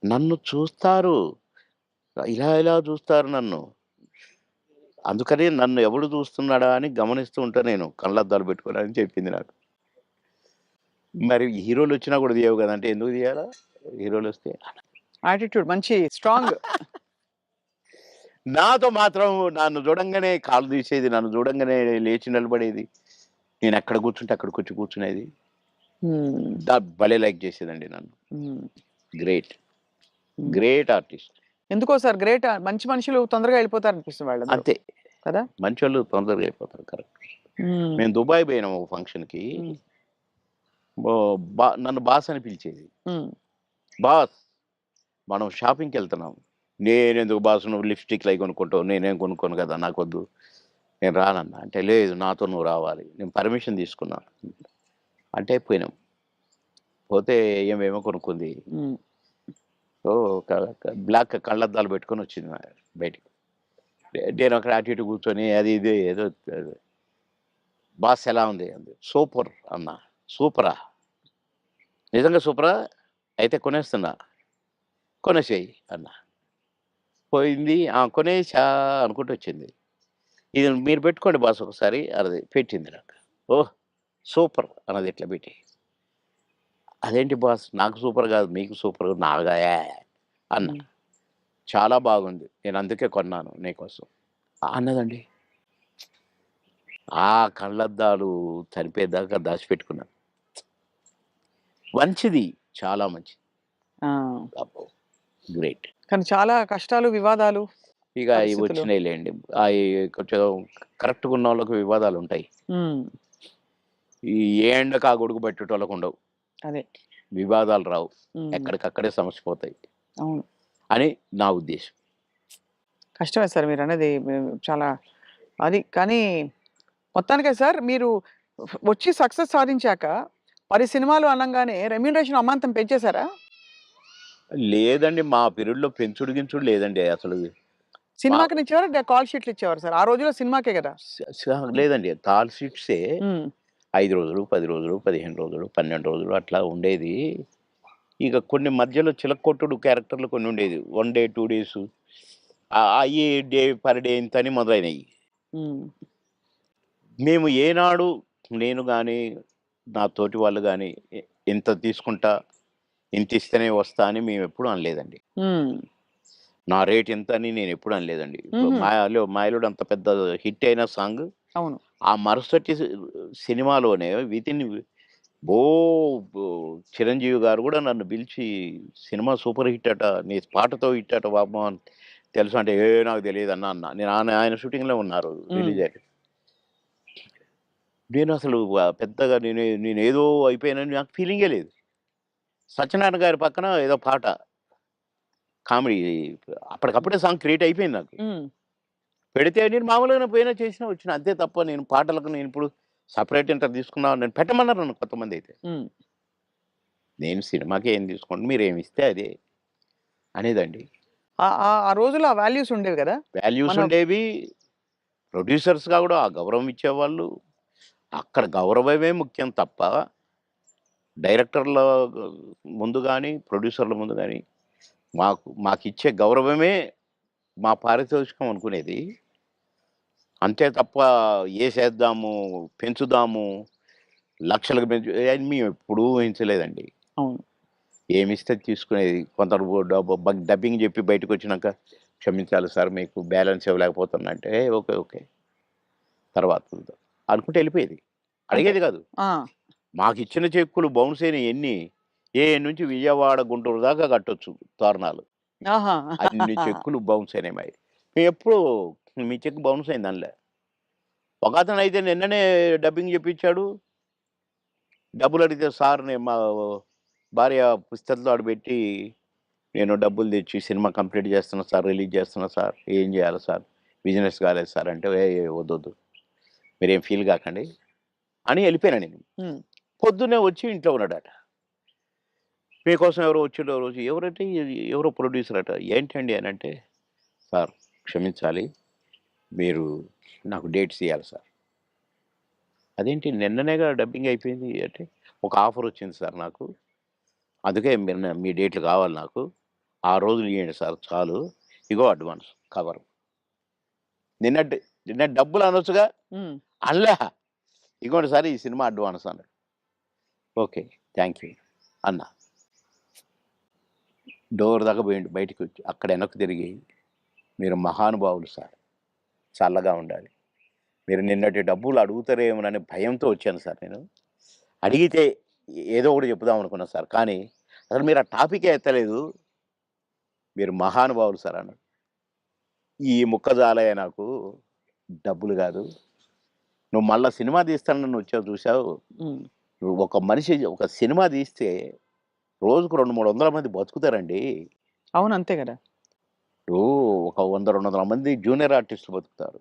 నన్ను చూస్తారు. ఇలా ఇలా చూస్తారు నన్ను. అందుకని నన్ను ఎవడు చూస్తున్నాడా అని గమనిస్తూ ఉంటా నేను కళ్ళద్దాలు పెట్టుకొని" అని చెప్పింది నాకు. మరి హీరోలొచ్చినా కూడా తీయవు గదా! అంటే ఎందుకు తీయాలా? హీరోలొస్తే? యాటిట్యూడ్ మంచి స్ట్రాంగ్. నాతో మాత్రం నన్ను చూడంగానే కాళ్ళు తీసేది. నన్ను చూడంగానే లేచి నిలబడేది. నేనెక్కడ కూర్చుంటే అక్కడికొచ్చి కూర్చునేది. హ్మ్. భలే లైక్ చేసేదండి నన్ను. హ్మ్. గ్రేట్. హ్మ్. Great artist. ఎందుకో సార్ గ్రేట్ మంచి మనుషులు తొందరగా వెళ్ళిపోతారనిపిస్తుంది వాళ్ళందరూ. అంతే. కదా! మంచోళ్ళు తొందరగా అయిపోతారు. కరెక్ట్. హ్మ్. మేము దుబాయ్ పోయినాం ఒక ఫంక్షన్‌కి. హ్మ్. నన్ను బాస్ అని పిలిచేది. హ్మ్. బాస్ మనం షాపింగ్‌కెళ్తున్నాం. నేనెందుకు బాస్ నువ్వు లిప్‌స్టిక్‌లయి కొనుక్కుంటావు. నేనేం కొనుక్కోను కదా! నాకొద్దు. నేను రానన్నా. అంటే లేదు నాతో నువ్వు రావాలి. నేను పర్మిషన్ తీసుకున్నా. అంటే పోయినాం. పోతే ఏమేమో కొనుక్కుంది. హ్మ్. సో, క క బ్లాక్ కళ్ళద్దాలు పెట్టుకొనొచ్చింది బయటికి. నేనక్కడ అటు ఇటు కూర్చొని అది ఇది ఏదో బాస్ ఎలా ఉంది? అంది. సూపర్ అన్నా. సూపరా? నిజంగా సూపరా? అయితే కొనేస్తున్నా. కొనేసేయి అన్నా. పోయింది. కొనేసా అనుకుంటూ వచ్చింది. ఇది మీరు పెట్టుకోండి బాస్ ఒకసారి అన్నది. పెట్టింది నాకు. ఓహ్! సూపర్ అన్నది ఇట్లా పెట్టి. అదేంటి బాస్ నాకు సూపర్ కాదు మీకు సూపర్ నాగా అన్నా. హ్మ్. చాలా బాగుంది. నేను అందుకే కొన్నాను నీకోసం. అన్నదండి. ఆ కళ్ళద్దాలు చనిపోయేదాకా దాచిపెట్టుకున్నాను. మంచిది. చాలా మంచిది. ఆ! అబ్బో! గ్రేట్. కానీ చాలా కష్టాలు, వివాదాలు, ఇక అయి పరిస్థితులు. వచ్చినాయిలెండి. అయి కొంచెం కరెక్ట్‌గా ఉన్నోళ్ళకి వివాదాలుంటాయి. హ్మ్. ఈ ఏ ఎండకు ఆ గొడుగు పెట్టేటోళ్ళకుండవు. అదే. వివాదాలు రావు. హ్మ్. ఎక్కడికక్కడే సమసిపోతాయి అవును. అని నా ఉద్దేశం. కష్టమే సార్ మీరన్నది. చాలా అది. కానీ మొత్తానికే సార్ మీరు వచ్చి సక్సెస్ సాధించాక 10 సినిమాలు అనంగానే రెమ్యూనరేషన్ అమాంతం పెంచేసారా? లేదండి. మా పీరియడ్‌లో పెంచుడు గించుడు లేదండి అసలు. మా సినిమాకినిచ్చేవారా? కాల్ షీట్లు ఇచ్చేవారా సార్? ఆ రోజుల్లో సినిమాకే గదా! లేదండి. కాల్ షీట్సే హ్మ్. 5 రోజులు, 10 రోజులు, 15 రోజులు, 12 రోజులు అట్లా ఉండేది. ఇక కొన్ని మధ్యలో చిలక్కొట్టుడు క్యారెక్టర్‌లు కొన్ని ఉండేది. 1 డే, 2 డేసు అయ్యి డే పర్ డే ఇంతని మొదలైనయి. హ్మ్. మేము ఏనాడు నేను గాని, నా తోటి వాళ్ళు గాని ఇంత తీసుకుంటా, ఇంతిస్తేనే వస్తా అని మేమెప్పుడు అనలేదండి. హ్మ్. నా రేట్ ఇంత అని నేనెప్పుడు అనలేదండి. ఇప్పుడు హుహు. 'మాయలోడు' అంత పెద్ద హిట్ అయిన సాంగ్ అవును. ఆ మరుసటి సినిమాలోనే వితిన్ ఓ బో చిరంజీవి గారు గూడా నన్ను పిలిచి "సినిమా సూపర్ హిట్ అట. నీ పాటతో హిట్ అట బాబు" అని తెలుసా అంటే, నాకు తెలీదన్నా" అన్నా. నేను ఆయన షూటింగ్‌లో ఉన్నారు హ్మ్. రిలీజ్ అయ్యి. నేనసలు పెద్దగా నేనేదో అయిపోయానని నాకు ఫీలింగే లేదు. సత్యనారాయణ గారి పక్కన ఏదో పాట కామెడీ హ్మ్. అప్పటికప్పుడే సాంగ్ క్రియేట్ అయిపోయింది నాకు. హ్మ్. పెడితే నేను మామూలుగానే పోయినా చేసినా వచ్చిన. అంతే తప్ప నేను పాటలకు నేనిప్పుడు సెపరేట్ ఇంత తీసుకున్నాం నన్ను పెట్టమన్నారు నన్ను కొంతమందైతే. హ్మ్. నేను సినిమాకి ఏం తీసుకోండి మీరేమిస్తే అదే అనేదండి. ఆ ఆ ఆ రోజుల్లో ఆ వాల్యూస్ ఉండేవి గదా! వాల్యూస్ మన ఉండేవి. ప్రొడ్యూసర్స్‌గా గూడా ఆ గౌరవం ఇచ్చేవాళ్ళు. అక్కడ గౌరవమే ముఖ్యం తప్ప డైరెక్టర్ల ముందు గాని, ప్రొడ్యూసర్ల ముందు గాని మాకిచ్చే గౌరవమే మా పారితోషికం అనుకునేది. అంతే తప్ప ఏసేద్దాము, పెంచుదాము, లక్షలకు పెంచు అని మేమెప్పుడూ ఊహించలేదండి. అవును. ఏమిస్తే తీసుకునేది. కొందరు డబ్బింగ్ జెప్పి బయటకొచ్చినాక, "క్షమించాలి సార్ మీకు బ్యాలెన్స్ ఇవ్వలేకపోతున్నా" అంటే, ఓకే. ఓకే. తర్వాత చూద్దాం అనుకుంటూ ఎళ్ళిపోయేది. అంతే. అడిగేది గాదు. ఆ! మాకిచ్చిన చెక్కులు బౌన్స్ అయినయి ఎన్ని, నుంచి విజయవాడ, గుంటూరు దాకా కట్టొచ్చు తోరణాలు. ఆహా! అన్ని చెక్కులు బౌన్స్ అయినాయి మాయి. మేమెప్పుడు మీ చెక్ బౌన్స్ అయిందనలే. ఒకతనయితే నిన్ననే డబ్బింగ్ జెప్పించాడు. డబ్బులడిగితే సార్ నేను మా భార్య పుస్తకం ఆడ బెట్టి, నేను డబ్బులు తెచ్చి సినిమా కంప్లీట్ చేస్తున్నా సార్, రిలీజ్ చేస్తున్నా సార్. ఏం జేయాలి సార్? బిజినెస్ కాలేదు సార్ అంటే, వద్దొద్దు. మీరేం ఫీల్ గాకండి అని ఎళ్ళిపోయాను నేను. హ్మ్. పొద్దున్నే వచ్చి ఇంట్లో ఉన్నాడట. మీకోసం ఎవరో వచ్చిండ్రు ఓ రోజు. ఎవరంటే ఎవరో ప్రొడ్యూసర్ అట. ఏంటండి అనంటే, సార్ క్షమించాలి. మీరు నాకు డేట్స్ ఇయ్యాలి సార్. అదేంటి నిన్ననేగా డబ్బింగ్ అయిపోయింది అంటే, ఒక ఆఫర్ వచ్చింది సార్ నాకు. అందుకే మీ డేట్లు కావాలి నాకు. ఆ రోజులు ఇయ్యండి సార్ చాలు. ఇగో అడ్వాన్స్ కవరు. నిన్నటి నిన్నటి డబ్బులు అనొచ్చుగా? హ్మ్. అనలే. ఇగోండి సార్ ఈ సినిమా అడ్వాన్స్ అన్నాడు. ఓకే. థాంక్ యూ అన్నా. డోర్ దాకా పోయిండు బయటికొచ్చి. అక్కడ వెనక్కి తిరిగి, మీరు మహానుభావులు సార్. చల్లగా ఉండాలి. మీరు నిన్నటి డబ్బులు అడుగుతారేమోననే భయంతో వచ్చాను సార్ నేను. అడిగితే ఏదో ఒకటి చెప్పుదాం అనుకున్నా సార్. కానీ అసలు మీరు ఆ టాపికే ఎత్తలేదు. మీరు మహానుభావులు సార్ అన్నాడు. ఈ ముక్క చాలయ్య నాకు. డబ్బులు గాదు. నువ్వు మళ్ళా సినిమా తీస్తానని వచ్చావు చూసావు. హ్మ్. నువ్వు ఒక మనిషి ఒక సినిమా తీస్తే రోజుకు 200, 300 మంది బతుకుతారండి. అవును. అంతే గదా! ఇప్పుడు ఒక 100, 200 మంది జూనియర్ ఆర్టిస్టులు బతుకుతారు.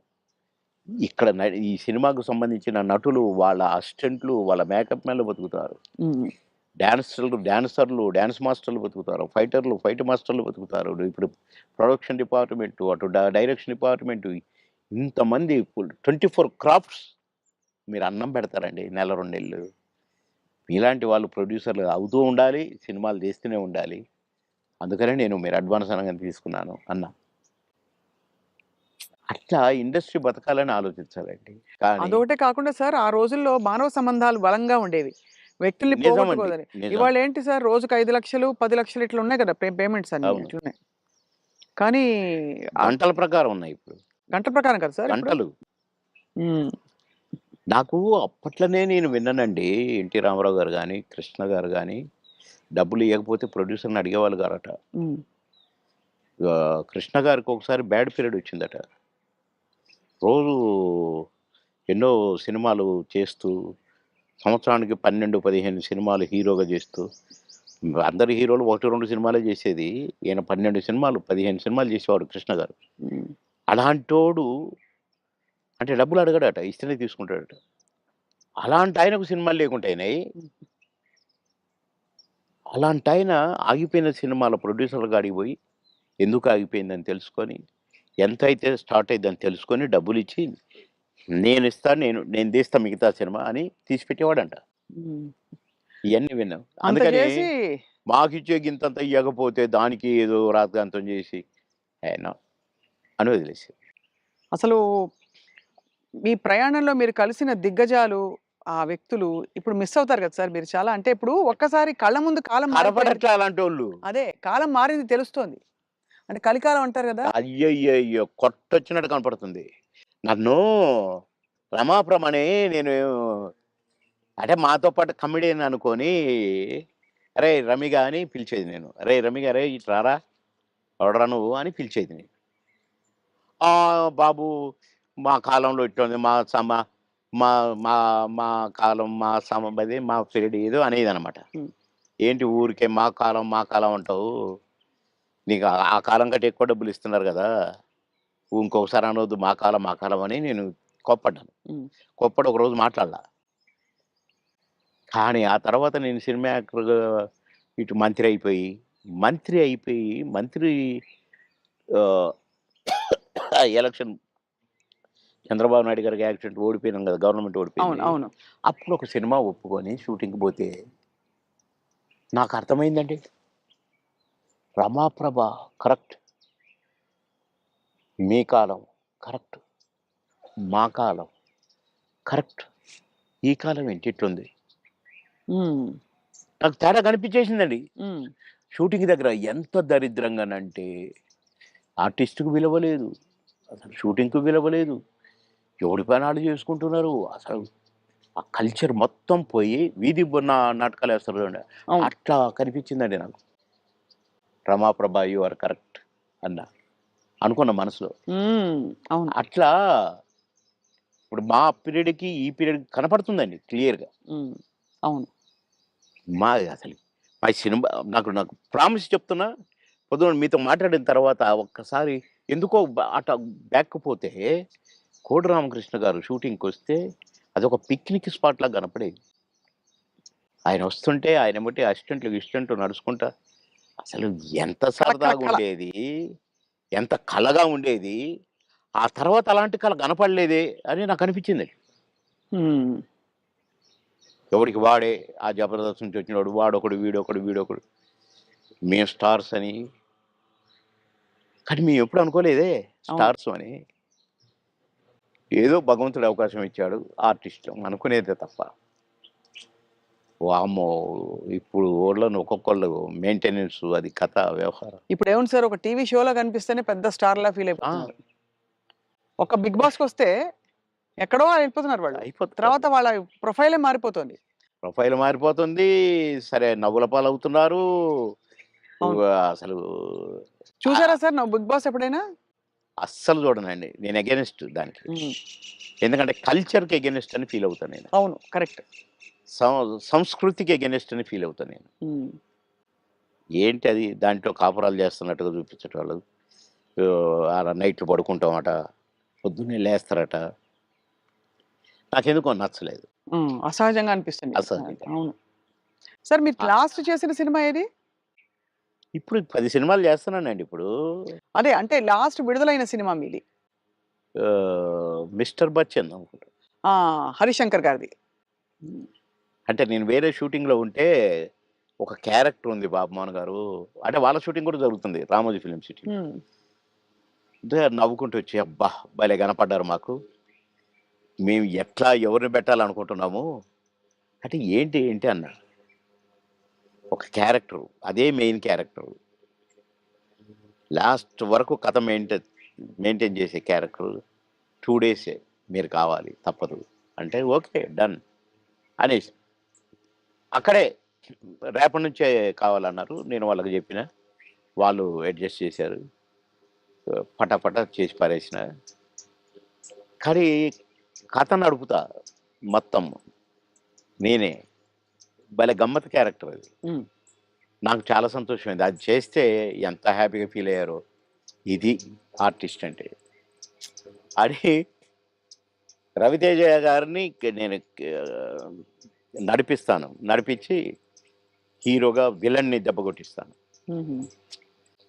ఇక్కడ ఈ సినిమాకు సంబంధించిన నటులు, వాళ్ళ అసిస్టెంట్లు, వాళ్ళ మేకప్ మ్యాన్‌లు బతుకుతారు. హ్మ్. డాన్సర్లు, డాన్స్ మాస్టర్‌లు బతుకుతారు. ఫైటర్లు, ఫైట్ మాస్టర్‌లు బతుకుతారు. ఇప్పుడు ప్రొడక్షన్ డిపార్ట్‌మెంటు, అటు డైరెక్షన్ డిపార్ట్‌మెంటు ఇంతమంది 24 క్రాఫ్ట్స్ మీరు అన్నం పెడతారండి నెల, 2 నెలలు. మీలాంటి వాళ్ళు ప్రొడ్యూసర్‌లు అవుతూ ఉండాలి. సినిమాలు తీస్తూనే ఉండాలి. అందుకనే నేను మీరు అడ్వాన్స్ అనంగానే తీసుకున్నాను అన్నా. అట్లా ఇండస్ట్రీ బతకాలని ఆలోచించాలండి. కానీ అదొకటే కాకుండా సార్ ఆ రోజుల్లో మానవ సంబంధాలు బలంగా ఉండేవి. వ్యక్తుల్ని నిజమండి. పోగొట్టుకోదని. నిజం. ఇవాళేంటి సార్ రోజుకి 5,00,000, 10,00,000 ఇట్లా ఉన్నాయి కదా! పేమెంట్స్ అన్నీ అవును. అట్లున్నాయి. కానీ ఆహ్, గంటల ప్రకారం ఉన్నాయి ఇప్పుడు. గంటల ప్రకారం కదా సార్ ఇప్పుడు? గంటలు. హ్మ్. నాకు అప్పట్లోనే నేను విన్నానండి. 'ఎన్టీ రామారావు' గారు గాని, కృష్ణ గారు గాని డబ్బులు ఇవ్వకపోతే ప్రొడ్యూసర్ని అడిగేవాళ్ళు కారట. ఉమ్, కృష్ణ గారికి ఒకసారి బ్యాడ్ పీరియడ్ వచ్చిందట. రోజు ఎన్నో సినిమాలు చేస్తూ సంవత్సరానికి 12, 15 సినిమాలు హీరోగా చేస్తూ అందరు హీరోలు 1, 2 సినిమాలే చేసేది. ఈయన 12 సినిమాలు, 15 సినిమాలు చేసేవాడు కృష్ణ గారు. ఉమ్, అలాంటోడు అంటే డబ్బులు అడగడట, ఇస్తేనే తీసుకుంటాడట. అలాంటి ఆయనకు సినిమాలు లేకుంటాయినాయి. అలాంటి ఆయన ఆగిపోయిన సినిమాల ప్రొడ్యూసర్ కాడికి పోయి ఎందుకు ఆగిపోయిందని తెలుసుకొని, ఎంత అయితే స్టార్ట్ అయ్యిందని తెలుసుకొని డబ్బులు ఇచ్చి నేను ఇస్తాను, నేను తీస్తా మిగతా సినిమా అని తీసిపెట్టేవాడంట. ఉమ్. ఇవన్నీ విన్నాం. అంత అందుకని చేసి మాకిచ్చే గింతంత ఇవ్వకపోతే దానికి ఏదో రాద్ధాంతం చేసి ఆయన అని వదిలేసి. అసలు మీ ప్రయాణంలో మీరు కలిసిన దిగ్గజాలు, ఆ వ్యక్తులు ఇప్పుడు మిస్ అవుతారు కదా సార్ మీరు చాలా. అంటే ఇప్పుడు ఒక్కసారి కళ్ళ ముందు కాలం మారిపోయింది. కనపడట్లే అలాంటోళ్ళు. అదే కాలం మారింది తెలుస్తోంది. అంటే కలికాలం అంటారు కదా! అయ్యయ్యయ్యో! కొట్టొచ్చినట్టు కనపడుతుంది. నన్ను రమాప్రమని నేను అంటే మాతో పాటు కమెడియన్ అనుకోని, "అరేయ్ రమిగా" అని పిలిచేది నేను. "అరేయ్ రమిగా అరేయ్ ఇటు రారా, ఎవడురా నువ్వు" అని పిలిచేది నేను. బాబు మా కాలంలో ఇట్టుంది. మా సమ మా మా మా కాలం మా అదే మా పీరియడ్ ఏదో అనేదనమాట. హ్మ్. ఏంటి ఊరికే మా కాలం అంటావు. నీకు ఆ కాలం కంటే ఎక్కువ డబ్బులు ఇస్తున్నారు గదా! ఇంకొకసారి అనొద్దు మా కాలం అని నేను కోప్పడ్డాను. హ్మ్. కోప్పడి ఒకరోజు మాట్లాడలా. కానీ ఆ తర్వాత నేను సినిమా యాక్టర్‌గా ఇటు మంత్రి అయిపోయి ఆహ్, ఎలక్షన్ చంద్రబాబు నాయుడు గారికి యాక్సిడెంట్ ఓడిపోయినాం గదా! గవర్నమెంట్ అవును. ఓడిపోయింది. అవును. అప్పుడు ఒక సినిమా ఒప్పుకొని షూటింగ్‌కి పోతే నాకు అర్థమైందండి. రమాప్రభ కరెక్ట్. మీ కాలం కరెక్ట్. మా కాలం కరెక్ట్. ఈ కాలం ఏంటి ఇట్లుంది. హ్మ్. నాకు తేడా కనిపించేసిందండి. హ్మ్. షూటింగ్ దగ్గర ఎంత దరిద్రంగానంటే ఆర్టిస్ట్‌కి విలువ లేదు. అసలు షూటింగ్‌కి విలువ లేదు. ఎవడి పని ఆళ్ళు చేసుకుంటున్నారు. అసలు ఆ కల్చర్ మొత్తం పోయి వీధి నాటకాలేస్తారు చూడండి. అవును. అట్లా కనిపించిందండి నాకు. రమాప్రభ యూ ఆర్ కరెక్ట్ అన్నా. అనుకున్న మనసులో. హ్మ్. అవును. అట్లా ఇప్పుడు మా పీరియడ్‌కి, ఈ పీరియడ్‌కి కనపడుతుందండి క్లియర్‌గా. హ్మ్. అవును. అసలు మా సినిమా నాకు ప్రామిస్ చెప్తున్నా, పొద్దున మీతో మాట్లాడిన తర్వాత ఒక్కసారి ఎందుకో అట బ్యాక్‌కి పోతే, కోడి రామకృష్ణ గారు షూటింగ్‌కొస్తే అదొక పిక్నిక్ స్పాట్‌లాగా కనపడేది. ఆయన వస్తుంటే ఆయన ఎమ్మటే అసిస్టెంట్లు నడుచుకుంటా అసలు ఎంత కళ, కళ, కళ. సరదాగుండేది. ఎంత కళగా ఉండేది. ఆ తర్వాత అలాంటి కళ కనపడలేదే అని నాకనిపించిందండి. హ్మ్. ఎవడికి వాడే ఆ జబర్దస్త్ నుంచి వచ్చినోడు వాడొకడు, వీడొకడు. మేము స్టార్స్ అని. కానీ మేమెప్పుడు అనుకోలేదే అవును. స్టార్స్ అని. ఏదో భగవంతుడు అవకాశం ఇచ్చాడు. ఆర్టిస్టులం అనుకునేదే తప్ప. వామ్మో! ఇప్పుడు ఓళ్ళను ఒక్కొక్కళ్ళు మెయింటెనెన్స్ అది కథ, వ్యవహారం. ఇప్పుడేముంది సార్ ఒక టీవీ షోలో కనిపిస్తేనే పెద్ద స్టార్‌లా ఫీల్ ఆ! అయిపోతున్నారు. ఒక 'బిగ్ బాస్'కొస్తే ఎక్కడో వెళ్ళిపోతున్నారు వాళ్ళు. అయిపోతున్నారు. తర్వాత వాళ్ళ ప్రొఫైలే మారిపోతుంది. ప్రొఫైల్ మారిపోతుంది. సరే నవ్వుల పాలవుతున్నారు. అవును. అసలు చూసారా ఆహ్, సార్ నువ్వు 'బిగ్ బాస్' ఎప్పుడైనా? అస్సలు చూడనండి. నేను అగైనిస్ట్ దానికి. హ్మ్. ఎందుకంటే కల్చర్‌కి అగైనిస్ట్ అని ఫీల్ అవుతా నేను. అవును. కరెక్ట్. సంస్కృతికి అగైనిస్ట్ అని ఫీల్ అవుతా నేను. హ్మ్. ఏంటి అది దాంట్లో కాపురాలు చేస్తున్నట్టుగా చూపించేటోళ్ళు. ఆడ నైట్‌లు పడుకుంటామట. పొద్దున్నే లేస్తారట. నాకెందుకో నచ్చలేదు. హ్మ్. అసహజంగా అనిపిస్తుంది. అసహ్యంగా. అవును. సార్ మీరు ఆహ్, లాస్ట్ చేసిన సినిమా ఏది? ఇప్పుడు 10 సినిమాలు చేస్తున్నానండి ఇప్పుడు. అదే అంటే లాస్ట్ విడుదలైన సినిమా మీది. 'మిస్టర్ బచ్చన్' అనుకుంటా. ఆ! 'హరిశంకర్' గారిది. హ్మ్. అంటే నేను వేరే షూటింగ్‌లో ఉంటే ఒక క్యారెక్టర్ ఉంది బాబుమోహన్ గారు. అంటే వాళ్ళ షూటింగ్ కూడా జరుగుతుంది 'రామోజీ ఫిల్మ్ సిటీలో.' హ్మ్. అంటే నవ్వుకుంటూ వచ్చి, "అబ్బా! భలే కనపడ్డారు మాకు. మేము ఎట్లా ఎవరిని పెట్టాలనుకుంటున్నాము." అంటే ఏంటి అన్నా. ఒక క్యారెక్టరు. అదే మెయిన్ క్యారెక్టరు. లాస్ట్ వరకు కథ మెయింటైన్ చేసే క్యారెక్టరు. 2 డేసే మీరు కావాలి తప్పదు. అంటే ఓకే. డన్ అనేసి. అక్కడే రేపటి నుంచే కావాలన్నారు. నేను వాళ్ళకి చెప్పిన. వాళ్ళు అడ్జస్ట్ చేశారు. పటాపటా చేసి పారేసిన. కానీ కథ నడుపుతా మొత్తం నేనే. భలే గమ్మత్తు క్యారెక్టర్ అది. హ్మ్. నాకు చాలా సంతోషమైంది. అది చేస్తే ఎంత హ్యాపీగా ఫీల్ అయ్యారో. ఇది ఆర్టిస్ట్ అంటే. అని రవితేజ గారిని నేను నడిపిస్తాను. నడిపించి హీరోగా విలన్ని దెబ్బ కొట్టిస్తాను. హుహు.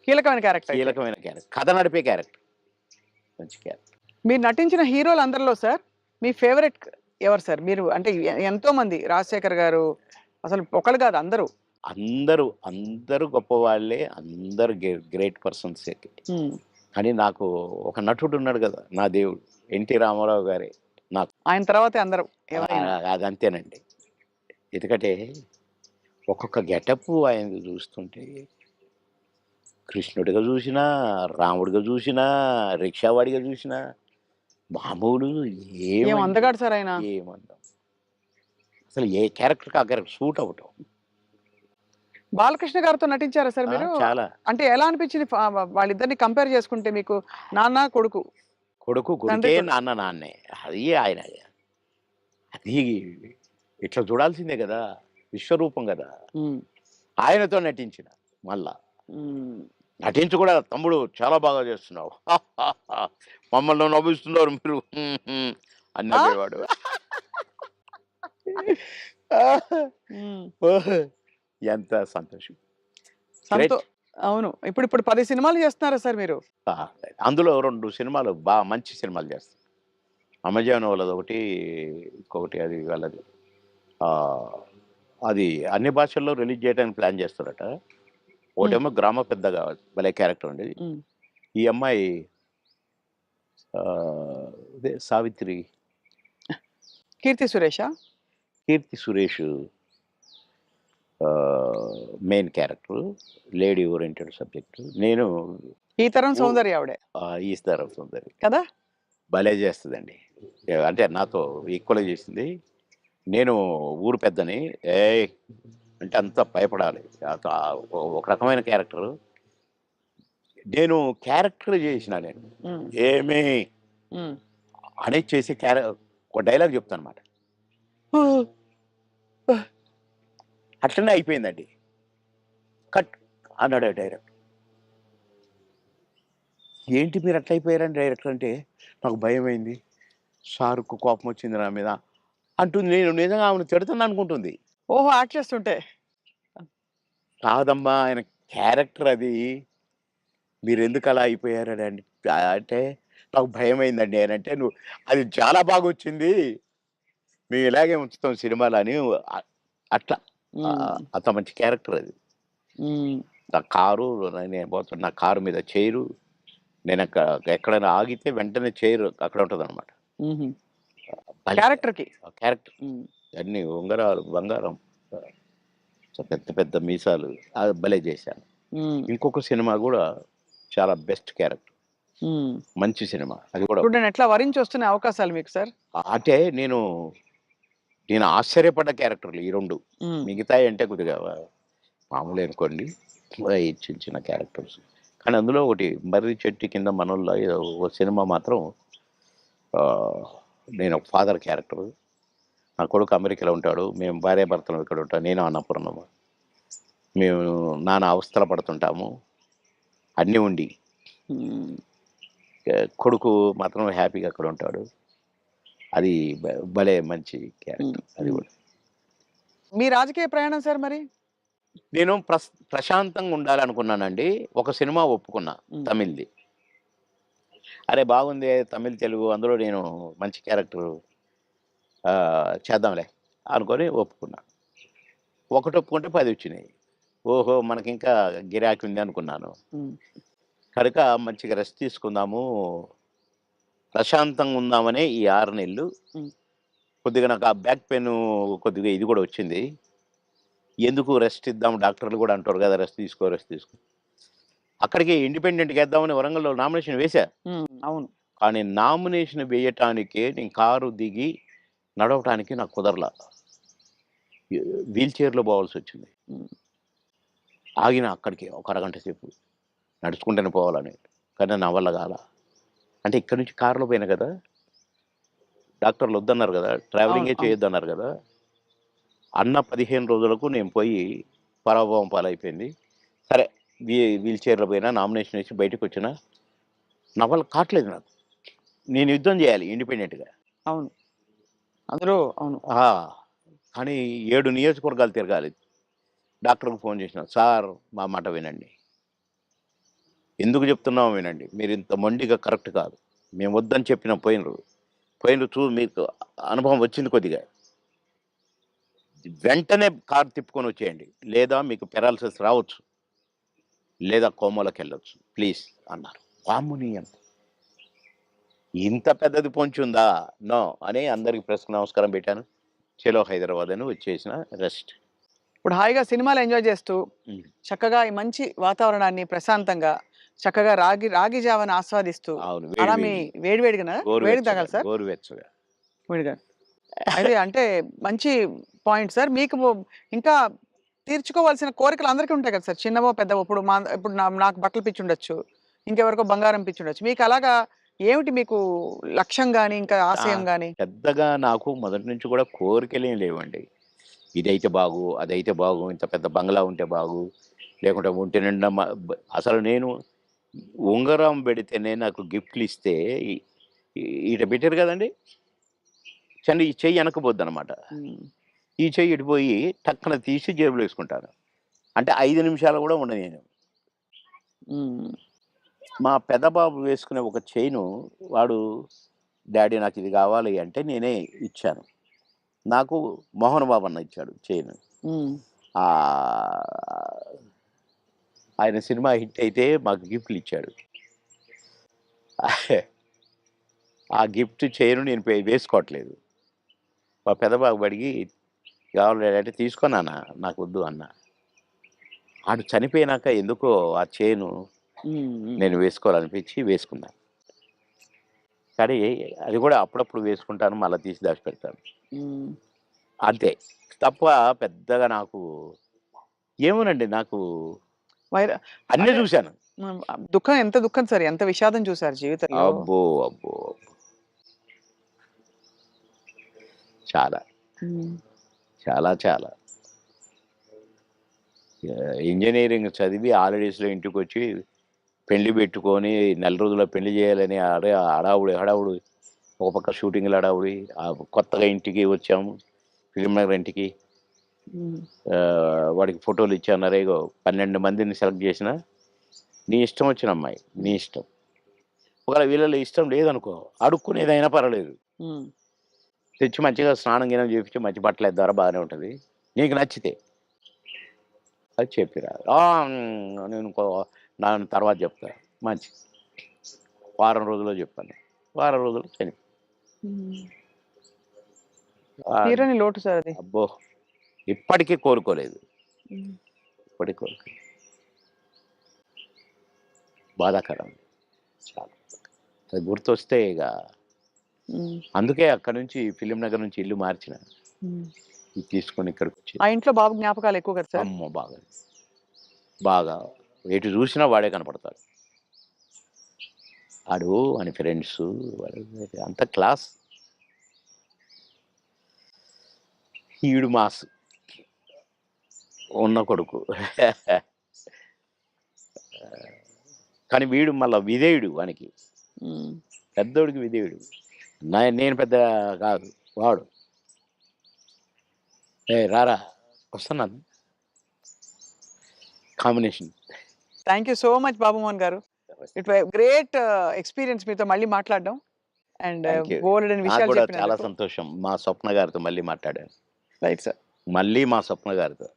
కీలకమైన క్యారెక్టర్ అయితే. కీలకమైన క్యారెక్టర్. కథ నడిపే క్యారెక్టర్. మంచి క్యారెక్టర్. మీరు నటించిన హీరోలందరిలో సార్ మీ ఫేవరెట్ ఎవరు సార్? మీరు అంటే ఎంతో మంది 'రాజశేఖర్' గారు అసలు ఒకళ్ళు కాదు అందరూ. అందరూ గొప్పవాళ్ళే. అందరూ గ్రేట్ పర్సన్సే. హ్మ్. కానీ నాకు ఒక నటుడు ఉన్నాడు కదా! నా దేవుడు. 'ఎన్టీ రామారావు' గారే నాకు. ఆయన తర్వాతే అందరూ ఎవరైనా. అదంతేనండి. ఎందుకంటే ఒక్కొక్క గెటప్పు ఆయనది చూస్తుంటే కృష్ణుడిగా చూసినా, రాముడిగా చూసినా, రిక్షావాడిగా చూసినా మామూలు ఏం అందగాడు సార్ ఆయన. ఏమందం. అసలు ఏ క్యారెక్టర్‌కి ఆ క్యారెక్టర్ సూట్ అవ్వటం. 'బాలకృష్ణ' గారితో నటించారా సార్ మీరు? చాలా. అంటే ఎలా అనిపించింది వాళ్ళిద్దరిని కంపేర్ చేసుకుంటే మీకు నాన్న, కొడుకు? కొడుకే తండ్రి కొడుకు. నాన్న నాన్నే. అది ఆయన. అది ఇట్లా చూడాల్సిందే కదా! విశ్వరూపం కదా! హ్మ్. ఆయనతో నటించిన మళ్ళా. హ్మ్. నటించి కూడా తమ్ముడు చాలా బాగా చేస్తున్నావు. మమ్మల్ని నవ్విస్తున్నారు మీరు అని ఆ? నవ్వేవాడు. హ్మ్. ఎంత సంతోషం. సంతో గ్రేట్. అవును. ఇప్పుడు 10 సినిమాలు చేస్తున్నారా సార్ మీరు? అందులో 2 సినిమాలు మంచి సినిమాలు చేస్తాను. అమెజాన్ వాళ్ళదొకటి, ఇంకొకటి అది వాళ్ళది. ఆహ్, అది అన్ని భాషల్లో రిలీజ్ చేయడానికి ప్లాన్ చేస్తారట. హ్మ్. ఒకటేమో గ్రామ పెద్దగా భలే క్యారెక్టర్ ఉండేది. హ్మ్. ఈ అమ్మాయి ఇదే సావిత్రి, 'కీర్తి సురేషా'? Keerthy Suresh main character. Lady oriented subject. నేను ఈ తరం ఓ సౌందర్య ఆవిడే ఈస్తారం సుందరి. కదా? భలే చేస్తదండి. అంటే నాతో ఈక్వల్‌గా చేసింది. నేను ఊరు పెద్దని. ఏయ్! అంటే అంతా భయపడాలి. ఒక రకమైన క్యారెక్టరు. నేను క్యారెక్టర్ చేసిన నేను. హ్మ్. ఏమి హ్మ్. అనేది చేసి ఒక డైలాగ్ చెప్తానన్నమాట. అట్లనే అయిపోయిందండి. కట్ అన్నాడు ఆ డైరెక్టర్. ఏంటి మీరు అట్లా అయిపోయారని డైరెక్టర్ అంటే, నాకు భయమైంది. సార్‌కు కోపం వచ్చింది నా మీద అంటుంది. నేను నిజంగా ఆమెను తిడతాననుకుంటుంది. ఓహో! యాక్ట్ చేస్తుంటే. కాదమ్మా ఆయన క్యారెక్టర్ అది. మీరెందుకు అలా అయిపోయారని అంటే, నాకు భయమైందండి అనంటే, నువ్వు అది చాలా బాగొచ్చింది. మేము ఇలాగే ఉంచుతాం సినిమాలో అని అట్లా. హ్మ్. అంత మంచి క్యారెక్టర్ అది. హ్మ్. నా కారు నేను పోతున్నా నా కారు మీద చైరు. నేను ఎక్కడైనా ఆగితే వెంటనే చైర్ అక్కడ ఉంటదనమాట. హుహు. భలే క్యారెక్టర్‌కి. క్యారెక్టర్. హ్మ్. అన్నీ ఉంగరాలు, బంగారం. పెద్ద పెద్ద మీసాలు. అది భలే చేశాను. హ్మ్. ఇంకొక సినిమా గూడా చాలా బెస్ట్ క్యారెక్టర్. హ్మ్. మంచి సినిమా. అది కూడా చూడండి ఎట్లా వరించొస్తున్నాయి అవకాశాలు మీకు సార్. అంటే నేను ఆశ్చర్యపడ్డ క్యారెక్టర్‌లు ఈ 2. హ్మ్. మిగతాయి అంటే కొద్దిగా మామూలే అనుకోండి. ఈ చిన్న చిన్న క్యారెక్టర్స్. కానీ అందులో ఒకటి 'మర్రి చెట్టు కింద మనోళ్ళ' ఏదో ఒక సినిమా మాత్రం ఆహ్, నేను ఒక ఫాదర్ క్యారెక్టరు. నా కొడుకు అమెరికాలో ఉంటాడు. మేము భార్యాభర్తలం ఇక్కడ ఉంటాం. నేను అన్నపూర్ణమ్మ. మేము నానా అవస్థలు పడుతుంటాము. అన్నీ ఉండి. హ్మ్. కొడుకు మాత్రం హ్యాపీగా అక్కడ ఉంటాడు. అది భలే మంచి హ్మ్. క్యారెక్టర్ అది హ్మ్. గూడా. మీ రాజకీయ ప్రయాణం సార్ మరి? నేను ప్రశాంతంగా ఉండాలనుకున్నానండి. ఒక సినిమా ఒప్పుకున్నా హ్మ్. తమిళ్‌ది. అరే! బాగుందే తమిళ్, తెలుగు అందులో నేను మంచి క్యారెక్టరు చేద్దాంలే అనుకోని ఒప్పుకున్నా. ఒకటి ఒప్పుకుంటే 10 వచ్చినాయి. ఓహో! మనకింకా గిరాకీ ఉంది అనుకున్నాను. హ్మ్. కనుక మంచిగా రెస్ట్ తీసుకుందాము, ప్రశాంతంగా ఉందామనే ఈ 6 నెలలు. హ్మ్. కొద్దిగా నాకు ఆ బ్యాక్ పెయిను కొద్దిగా ఇది గూడా వచ్చింది. ఎందుకు రెస్ట్ ఇద్దాం డాక్టర్లు గూడా అంటారు గదా! రెస్ట్ తీసుకో, రెస్ట్ తీసుకో. అక్కడికి ఇండిపెండెంట్‌గా ఏద్దామని వరంగల్‌లో నామినేషన్ వేశా. హ్మ్. అవును. కానీ నామినేషన్ వేయటానికే నేను కారు దిగి నడవటానికి నాకు కుదరల. వీల్ చైర్‌లో పోవాల్సొచ్చింది. ఉమ్. ఆగిన అక్కడికి ఒక అరగంట సేపు నడుచుకుంటూనే పోవాలని, కానీ నా వల్ల కాల. అంటే ఇక్కడి నుంచి కారులో పోయినా కదా, డాక్టర్లు వద్దన్నారు కదా, అవును ట్రావెలింగే అవును చేయొద్దన్నారు కదా. అన్న 15 రోజులకు నేను పోయి పరాభవం పాలైపోయింది. సరే, వీల్ చైర్లో పోయినా, నామినేషన్ వేసి బయటకు వచ్చిన, నా వల్ల కావట్లేదు నాకు. నేను యుద్ధం చేయాలి ఇండిపెండెంట్గా. అవును అందులో అవును కానీ 7 నియోజకవర్గాలు తిరగాలి. డాక్టర్కి ఫోన్ చేసిన, సార్ మా మాట వినండి, ఎందుకు చెప్తున్నామో వినండి, మీరు ఇంత మొండిగా కరెక్ట్ కాదు, మేము వద్దని చెప్పిన పోయినరు మీకు అనుభవం వచ్చింది కొద్దిగా, వెంటనే కారు తిప్పుకొని వచ్చేయండి, లేదా మీకు పెరాలసిస్ రావచ్చు, లేదా కోమలోకి వెళ్ళొచ్చు ప్లీజ్ అన్నారు. వామ్ముని అంత ఇంత పెద్దది పొంచి ఉందా, నో అని అందరికి ప్రెస్కి నమస్కారం పెట్టాను. చలో హైదరాబాద్ అని వచ్చేసిన, రెస్ట్. ఇప్పుడు హాయిగా సినిమాలు ఎంజాయ్ చేస్తూ చక్కగా ఈ మంచి వాతావరణాన్ని ప్రశాంతంగా చక్కగా రాగి రాగి జావని ఆస్వాదిస్తూ అవును, అలా వేడి మీ వేడి వేడిగా వేడి తాగాలి సార్ గోరువెచ్చగా. వేడిగా అయితే అంటే మంచి పాయింట్ సార్. మీకు ఇంకా తీర్చుకోవాల్సిన కోరికలు అందరికీ ఉంటాయి కదా సార్, చిన్నవో పెద్దవో. ఇప్పుడు నాకు బట్టలు పిచ్చి ఉండొచ్చు, ఇంకెవరికో బంగారం పిచ్చి ఉండొచ్చు. మీకు అలాగా ఏమిటి మీకు లక్ష్యం గాని ఇంకా ఆ, ఆశయం గాని? పెద్దగా నాకు మొదటి నుంచి కూడా కోరికలేం లేవండి. ఇదైతే బాగు, అదైతే బాగు, ఇంత పెద్ద బంగ్లా ఉంటే బాగు, లేకుంటే ఒంటి నిండా అసలు నేను ఉంగరం పెడితేనే నాకు గిఫ్ట్లు ఇస్తే ఇట పెట్టారు కదండి, ఈ చెయ్యి వెనకపోద్ది అనమాట. ఉమ్, ఈ చెయ్యి ఇటుపోయి టక్కన తీసి జేబులో వేసుకుంటాను. అంటే 5 నిమిషాలు కూడా ఉండను నేను. ఉమ్, మా పెద్ద బాబు వేసుకునే ఒక చైను, వాడు డాడీ నాకు ఇది కావాలి అంటే నేనే ఇచ్చాను. నాకు మోహన్ బాబు అన్న ఇచ్చాడు చైన్. ఉమ్, ఆ, ఆయన సినిమా హిట్ అయితే మాకు గిఫ్ట్లు ఇచ్చాడు. ఆ గిఫ్ట్ చైన్ నేను వేసుకోవట్లేదు. మా పెద్ద బాబు అడిగి కావాలి అంటే తీసుకున్నానా, నాకు వద్దు అన్న. ఆడు చనిపోయినాక ఎందుకో ఆ చైను ఉమ్, నేను వేసుకోవాలనిపించి వేసుకున్నాను. కానీ అది కూడా అప్పుడప్పుడు వేసుకుంటాను, మళ్ళీ తీసి దాచిపెడతాను, ఉమ్. అంతే. తప్ప పెద్దగా నాకు ఏమోనండి, నాకు వైర అన్నీ అంటే చూశాను. దుఃఖం ఎంత దుఃఖం సార్, ఎంత విషాదం చూసారు జీవితంలో. అబ్బో అబ్బో, చాలా ఉమ్, చాలా చాలా. ఇంజనీరింగ్ చదివి హాలిడేస్లో ఇంటికి వచ్చి పెళ్లి పెట్టుకొని నెల రోజుల్లో పెళ్లి చేయాలని హడావుడి, ఒక పక్క షూటింగ్లు హడావుడి. కొత్తగా ఇంటికి వచ్చాము, ఫిలిం నగర్ ఇంటికి. ఉమ్, వాడికి ఫోటోలు ఇచ్చాను, రేగో 12 మందిని సెలెక్ట్ చేసిన, నీ ఇష్టం వచ్చిన అమ్మాయి, నీ ఇష్టం. ఒకవేళ వీళ్ళలో ఇష్టం లేదనుకో, అడుక్కునేదైనా పర్వాలేదు, ఉమ్, తెచ్చి మంచిగా స్నానం గినం చేయించి మంచి బట్టలు వేద్దారా, బాగానే ఉంటుంది, నీకు నచ్చితే అది చెప్పిరా. నేను నా తర్వాత చెప్తా, మంచి వారం రోజుల్లో చెప్పాను, వారం రోజులు చనిపో. ఉమ్. తీరని లోటు సార్ అది. అబ్బో, ఇప్పటికీ కోరుకోలేదు, ఉమ్, ఇప్పటికీ కోరుకోలేదు. బాధాకరం చాలా. అది గుర్తొస్తే ఇక ఉమ్, అందుకే అక్కడ నుంచి ఫిలిం నగర్ నుంచి ఇల్లు మార్చిన, ఉమ్. ఇది తీసుకొని ఇక్కడికి వచ్చి. ఆ ఇంట్లో బాబు జ్ఞాపకాలు ఎక్కువ కదా సార్. అమ్మో, బాగా బాగా ఎటు చూసినా వాడే కనపడతాడు. ఆడు అని ఫ్రెండ్స్ అంత క్లాస్. ఈడు మాస్ ఉన్న కొడుకు. కానీ వీడు మళ్ళా విధేయుడు, వానికి ఉమ్. పెద్దోడికి విధేయుడు. నేను పెద్ద కాదు, వాడు రారా వస్తున్నాను, combination. Thank you so much Babu Mohan garu. It great experience మీతో మళ్ళీ మాట్లాడడం అండ్ థ్యాంక్ యూ. బోల్డ్ అని నాకు విషయాలు కూడా చాలా చెప్పినందుకు. సంతోషం, మా స్వప్న గారితో మళ్ళీ మాట్లాడాను, రైట్ సార్. మళ్ళీ మా స్వప్న గారితో.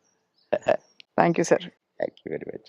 Thank you sir. Thank you very much.